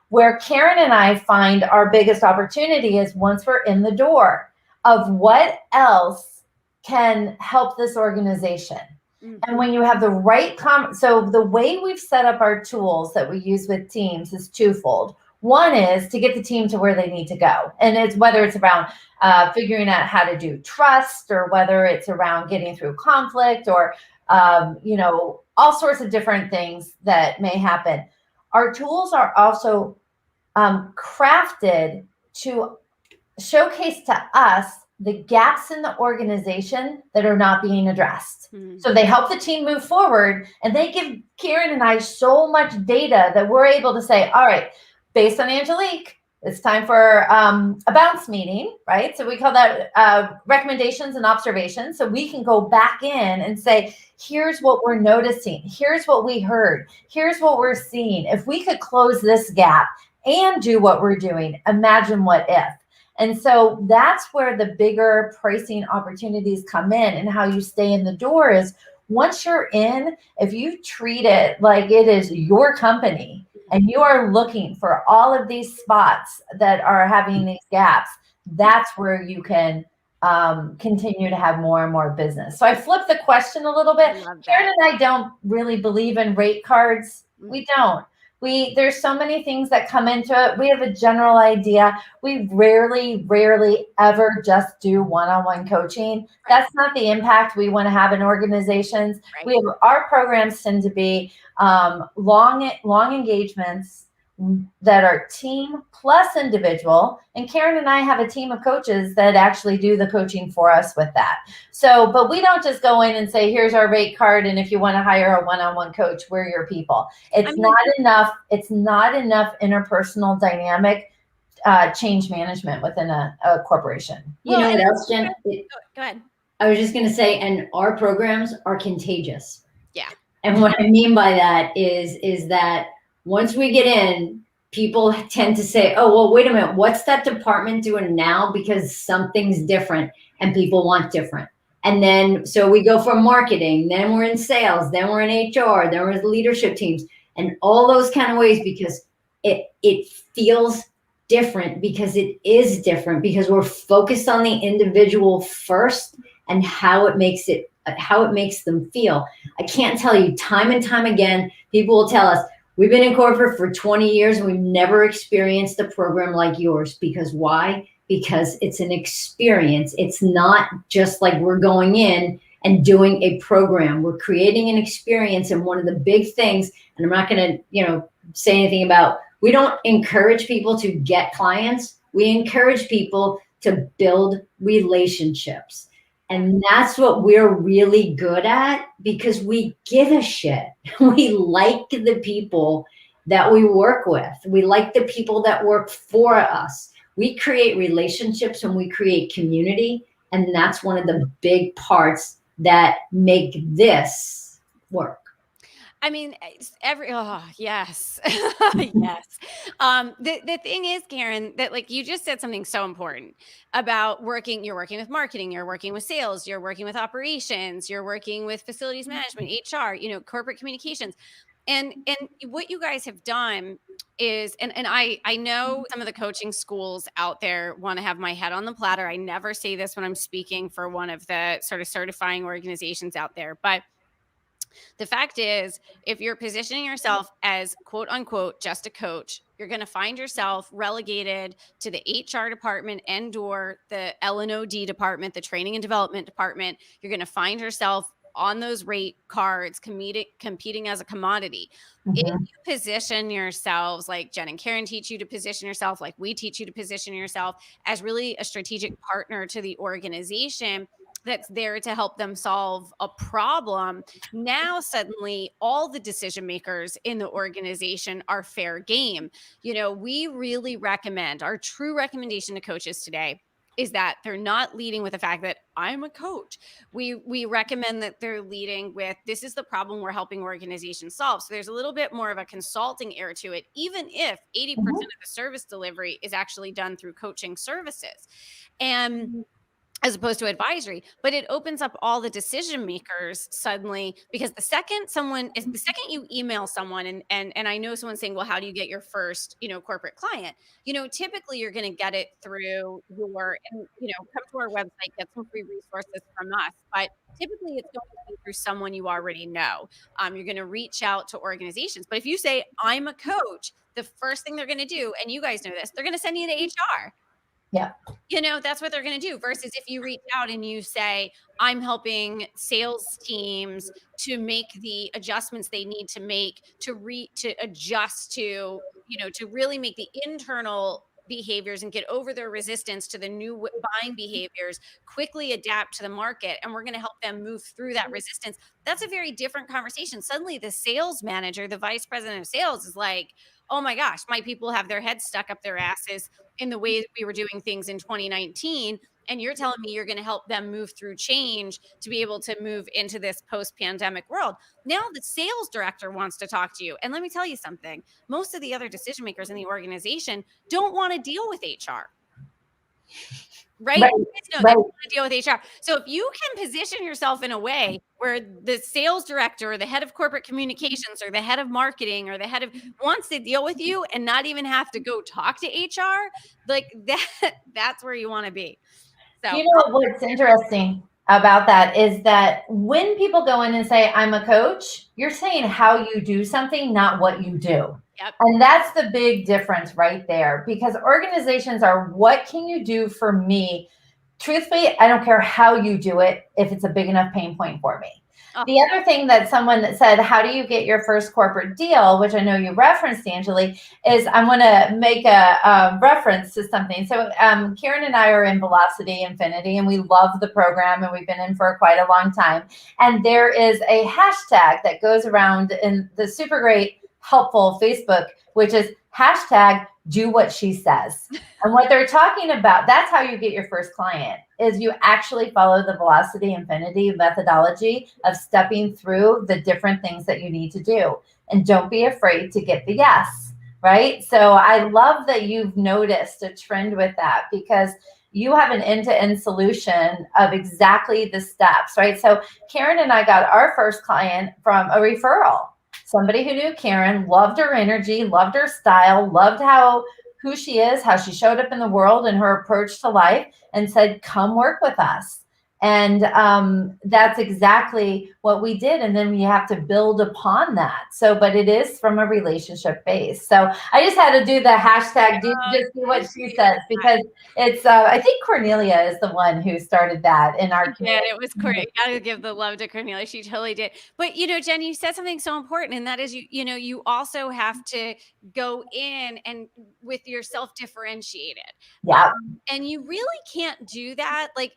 Where Karen and I find our biggest opportunity is once we're in the door of what else can help this organization. And when you have the right so the way we've set up our tools that we use with teams is twofold. One is to get the team to where they need to go. And it's whether it's around figuring out how to do trust, or whether it's around getting through conflict, or, all sorts of different things that may happen. Our tools are also crafted to showcase to us the gaps in the organization that are not being addressed. So they help the team move forward, and they give Karen and I so much data that we're able to say, all right, based on Angelique, it's time for a bounce meeting, right? So we call that recommendations and observations. So we can go back in and say, here's what we're noticing. Here's what we heard. Here's what we're seeing. If we could close this gap and do what we're doing, imagine what if. And so that's where the bigger pricing opportunities come in, and how you stay in the door is, once you're in, if you treat it like it is your company and you are looking for all of these spots that are having these gaps, that's where you can continue to have more and more business. So I flipped the question a little bit. Karen and I don't really believe in rate cards. We don't. There's so many things that come into it. We have a general idea. We rarely ever just do one-on-one coaching. That's not the impact we want to have in organizations. Our programs tend to be long engagements that are team plus individual. And Karen and I have a team of coaches that actually do the coaching for us with that. So, but we don't just go in and say, here's our rate card, and if you want to hire a one-on-one coach, we're your people. It's not enough. It's not enough interpersonal dynamic change management within a corporation. You know what else, Jen? Go ahead. I was just going to say, and our programs are contagious. Yeah. And what I mean by that is that once we get in, people tend to say, oh, well, wait a minute, what's that department doing now? Because something's different and people want different. And then, so we go from marketing, then we're in sales, then we're in HR, then we're in leadership teams, and all those kind of ways, because it feels different, because it is different, because we're focused on the individual first and how it makes them feel. I can't tell you, time and time again, people will tell us, we've been in corporate for 20 years and we've never experienced a program like yours. Because why? Because it's an experience. It's not just like we're going in and doing a program. We're creating an experience. And one of the big things, and I'm not going to, say anything about, we don't encourage people to get clients. We encourage people to build relationships. And that's what we're really good at, because we give a shit. We like the people that we work with. We like the people that work for us. We create relationships and we create community. And that's one of the big parts that make this work. I mean, yes. Yes. The thing is, Karen, that like you just said something so important about you're working with marketing, you're working with sales, you're working with operations, you're working with facilities management, HR, corporate communications. And what you guys have done is, and I know some of the coaching schools out there want to have my head on the platter. I never say this when I'm speaking for one of the sort of certifying organizations out there, but the fact is, if you're positioning yourself as quote unquote just a coach, you're going to find yourself relegated to the HR department and/or the L&OD department, the training and development department. You're going to find yourself on those rate cards, competing as a commodity. If you position yourselves like Jen and Karen teach you to position yourself, like we teach you to position yourself as really a strategic partner to the organization that's there to help them solve a problem, now suddenly all the decision makers in the organization are fair game. We really recommend, our true recommendation to coaches today is that they're not leading with the fact that I'm a coach. We recommend that they're leading with, this is the problem we're helping organizations solve. So there's a little bit more of a consulting air to it, even if 80% of the service delivery is actually done through coaching services. And as opposed to advisory, but it opens up all the decision makers suddenly, because the second you email someone and I know someone's saying, well, how do you get your first, corporate client? Typically you're going to get it through come to our website, get some free resources from us, but typically it's going to be through someone you already know. You're going to reach out to organizations, but if you say, I'm a coach, the first thing they're going to do, and you guys know this, they're going to send you to HR. Yeah. That's what they're going to do, versus if you reach out and you say, I'm helping sales teams to make the adjustments they need to make to adjust to really make the internal behaviors and get over their resistance to the new buying behaviors, quickly adapt to the market, and we're going to help them move through that resistance. That's a very different conversation. Suddenly the sales manager, the vice president of sales, is like, oh my gosh, my people have their heads stuck up their asses in the way that we were doing things in 2019. And you're telling me you're going to help them move through change to be able to move into this post-pandemic world. Now the sales director wants to talk to you. And let me tell you something. Most of the other decision makers in the organization don't want to deal with HR. Right? Right. They don't want to deal with HR. So if you can position yourself in a way where the sales director or the head of corporate communications or the head of marketing or the head of wants to deal with you and not even have to go talk to HR, like that's where you want to be. So What's interesting about that is that when people go in and say, I'm a coach, you're saying how you do something, not what you do. Yep. And that's the big difference right there, because organizations are, what can you do for me? Truthfully, I don't care how you do it if it's a big enough pain point for me. Oh. The other thing that someone said, how do you get your first corporate deal, which I know you referenced, Angelique, is I want to make a reference to something. So Karen and I are in Velocity Infinity, and we love the program, and we've been in for quite a long time. And there is a hashtag that goes around in the super great, helpful Facebook, which is hashtag do what she says. And what they're talking about, that's how you get your first client, is you actually follow the Velocity Infinity methodology of stepping through the different things that you need to do. And don't be afraid to get the yes, right? So I love that you've noticed a trend with that, because you have an end-to-end solution of exactly the steps, right? So Karen and I got our first client from a referral. Somebody who knew Karen, loved her energy, loved her style, loved who she is, how she showed up in the world and her approach to life, and said, come work with us. And that's exactly what we did. And then we have to build upon that. So, but it is from a relationship base. So I just had to do the hashtag, just do what she says, because it's, I think Cornelia is the one who started that in our community. Yeah, it was great. I gotta give the love to Cornelia. She totally did. But Jen, you said something so important, and that is you also have to go in and with yourself differentiated. Yeah. And you really can't do that. Like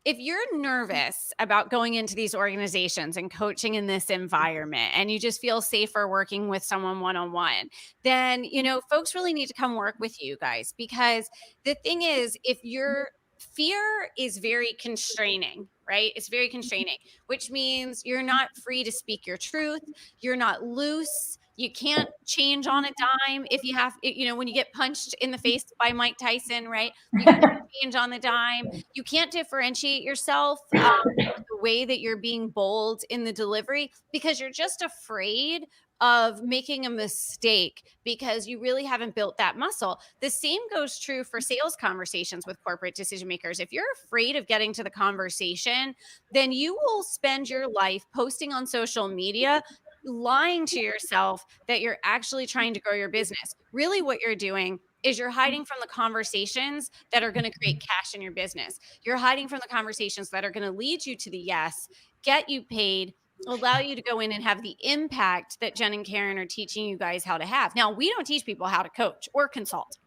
if you're nervous about going into these organizations and coaching in this environment, and you just feel safer working with someone one-on-one, then, folks really need to come work with you guys. Because the thing is, if your fear is very constraining, right? It's very constraining, which means you're not free to speak your truth. You're not loose. You can't change on a dime. If you have, when you get punched in the face by Mike Tyson, right? You can't change on the dime. You can't differentiate yourself the way that you're being bold in the delivery, because you're just afraid of making a mistake because you really haven't built that muscle. The same goes true for sales conversations with corporate decision makers. If you're afraid of getting to the conversation, then you will spend your life posting on social media, lying to yourself that you're actually trying to grow your business. Really what you're doing is you're hiding from the conversations that are going to create cash in your business. You're hiding from the conversations that are going to lead you to the yes, get you paid, allow you to go in and have the impact that Jen and Karen are teaching you guys how to have. Now, we don't teach people how to coach or consult.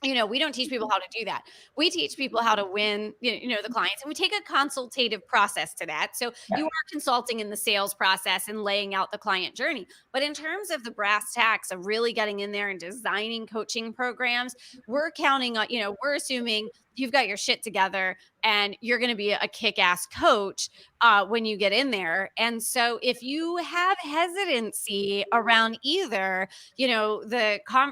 We don't teach people how to do that. We teach people how to win, the clients, and we take a consultative process to that. So you are consulting in the sales process and laying out the client journey. But in terms of the brass tacks of really getting in there and designing coaching programs, we're counting on, we're assuming you've got your shit together and you're going to be a kick-ass coach when you get in there. And so if you have hesitancy around either, you know,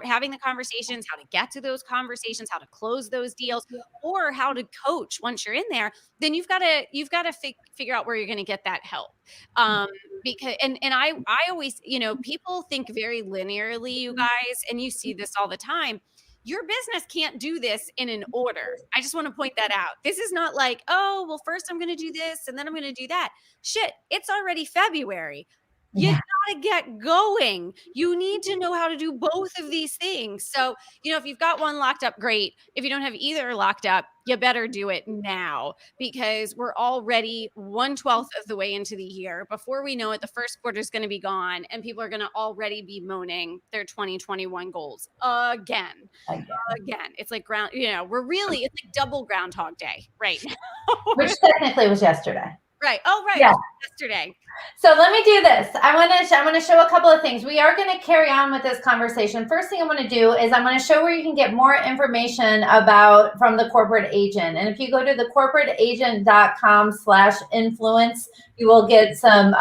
having the conversations, how to get to those conversations, how to close those deals, or how to coach once you're in there, then you've got to figure out where you're going to get that help. Because I always, you know, people think very linearly, you guys, and you see this all the time. Your business can't do this in an order. I just want to point that out. This is not like, oh, well, first I'm going to do this and then I'm going to do that. Shit, it's already February. You gotta get going. You need to know how to do both of these things. So, you know, if you've got one locked up, great. If you don't have either locked up, you better do it now, because we're already 1/12 of the way into the year. Before we know it, the first quarter is going to be gone and people are going to already be moaning their 2021 goals again. It's like it's like double Groundhog Day right now. Which technically was yesterday. Right. Oh, right. Yeah. Yesterday. So let me do this. I want to show a couple of things. We are going to carry on with this conversation. First thing I want to do is I'm going to show where you can get more information from the corporate agent. And if you go to the corporateagent.com/influence, you will get some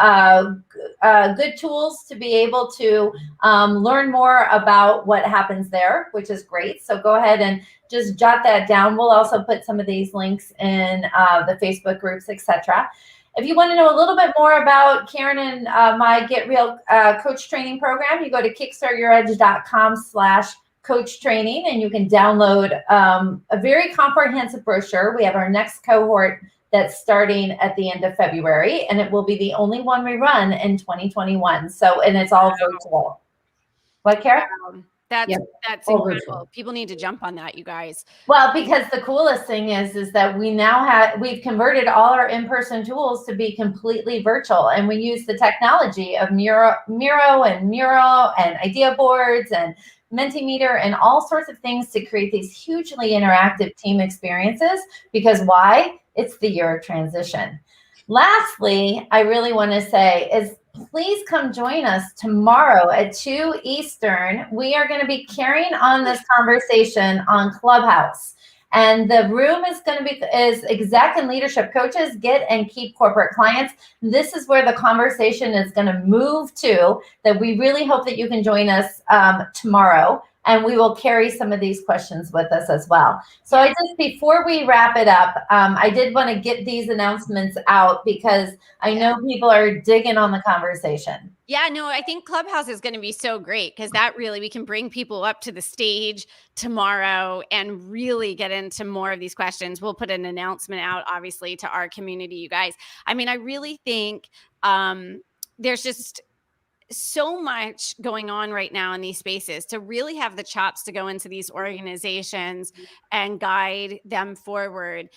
good tools to be able to learn more about what happens there, which is great. So go ahead and just jot that down. We'll also put some of these links in the Facebook groups, etc. If you want to know a little bit more about Karen and my Get Real coach training program, you go to kickstartyouredge.com/coach training, and you can download a very comprehensive brochure. We have our next cohort that's starting at the end of February, and it will be the only one we run in 2021. So, and it's all virtual. What, Karen? That's incredible. People need to jump on that, you guys. Well, because the coolest thing is that we've converted all our in-person tools to be completely virtual, and we use the technology of Miro and Mural and idea boards and Mentimeter and all sorts of things to create these hugely interactive team experiences. Because why? It's the year of transition. Lastly, I really want to say is please come join us tomorrow at 2 Eastern. We are going to be carrying on this conversation on Clubhouse. And the room is going to be exec and leadership coaches get and keep corporate clients. This is where the conversation is going to move to, that we really hope that you can join us tomorrow. And we will carry some of these questions with us as well. So before we wrap it up, I did want to get these announcements out because I know people are digging on the conversation. Yeah, no, I think Clubhouse is going to be so great because we can bring people up to the stage tomorrow and really get into more of these questions. We'll put an announcement out, obviously, to our community, you guys. I mean, I really think there's just so much going on right now in these spaces to really have the chops to go into these organizations and guide them forward.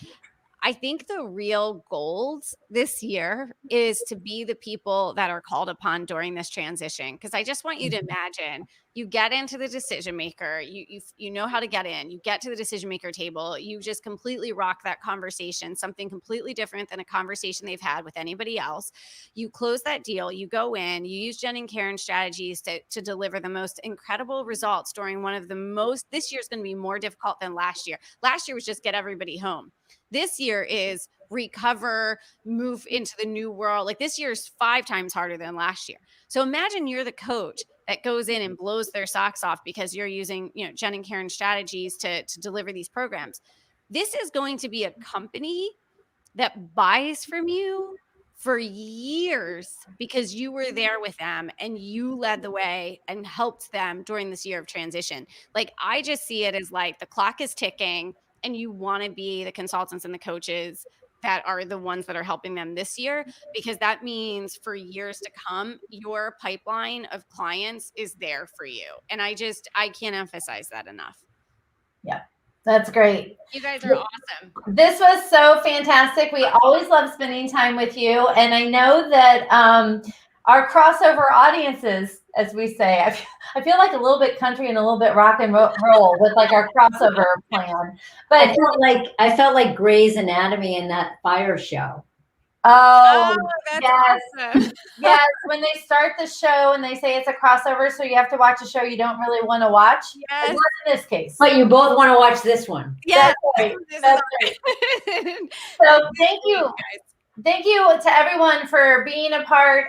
I think the real gold this year is to be the people that are called upon during this transition. Because I just want you to imagine you get into the decision maker, you know how to get in, you get to the decision maker table, you just completely rock that conversation, something completely different than a conversation they've had with anybody else. You close that deal, you go in, you use Jen and Karen strategies to deliver the most incredible results during this year is going to be more difficult than last year. Last year was just get everybody home. This year is recover, move into the new world. Like this year is 5 times harder than last year. So imagine you're the coach that goes in and blows their socks off because you're using, Jen and Karen strategies to deliver these programs. This is going to be a company that buys from you for years because you were there with them and you led the way and helped them during this year of transition. Like I just see it as like the clock is ticking and you want to be the consultants and the coaches that are the ones that are helping them this year, because that means for years to come, your pipeline of clients is there for you. And I can't emphasize that enough. Yeah, that's great. You guys are awesome. This was so fantastic. We always love spending time with you. And I know that our crossover audiences, as we say, I feel like a little bit country and a little bit rock and roll with like our crossover plan. But I felt like Grey's Anatomy in that fire show. Oh, that's yes. awesome. Yes, when they start the show and they say it's a crossover, so you have to watch a show you don't really want to watch. Yes. Not in this case. But you both want to watch this one. Yeah. That's right. This is That's all right. So thank you. Guys. Thank you to everyone for being a part.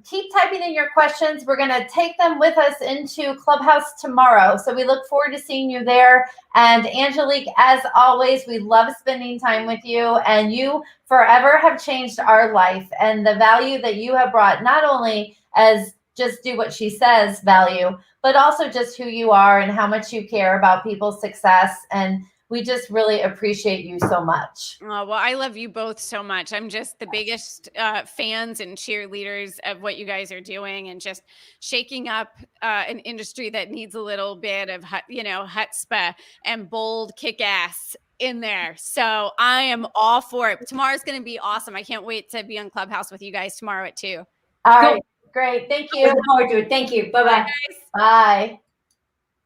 Keep typing in your questions. We're going to take them with us into Clubhouse tomorrow. So we look forward to seeing you there. And Angelique, as always, we love spending time with you. And you forever have changed our life. And the value that you have brought, not only as just do what she says value, but also just who you are and how much you care about people's success. And we just really appreciate you so much. Oh, well, I love you both so much. I'm just the biggest fans and cheerleaders of what you guys are doing and just shaking up an industry that needs a little bit of, chutzpah and bold kick-ass in there. So I am all for it. Tomorrow's going to be awesome. I can't wait to be on Clubhouse with you guys tomorrow at 2. All right. Great. Thank you. Looking forward to it. Thank you. Bye-bye. Bye.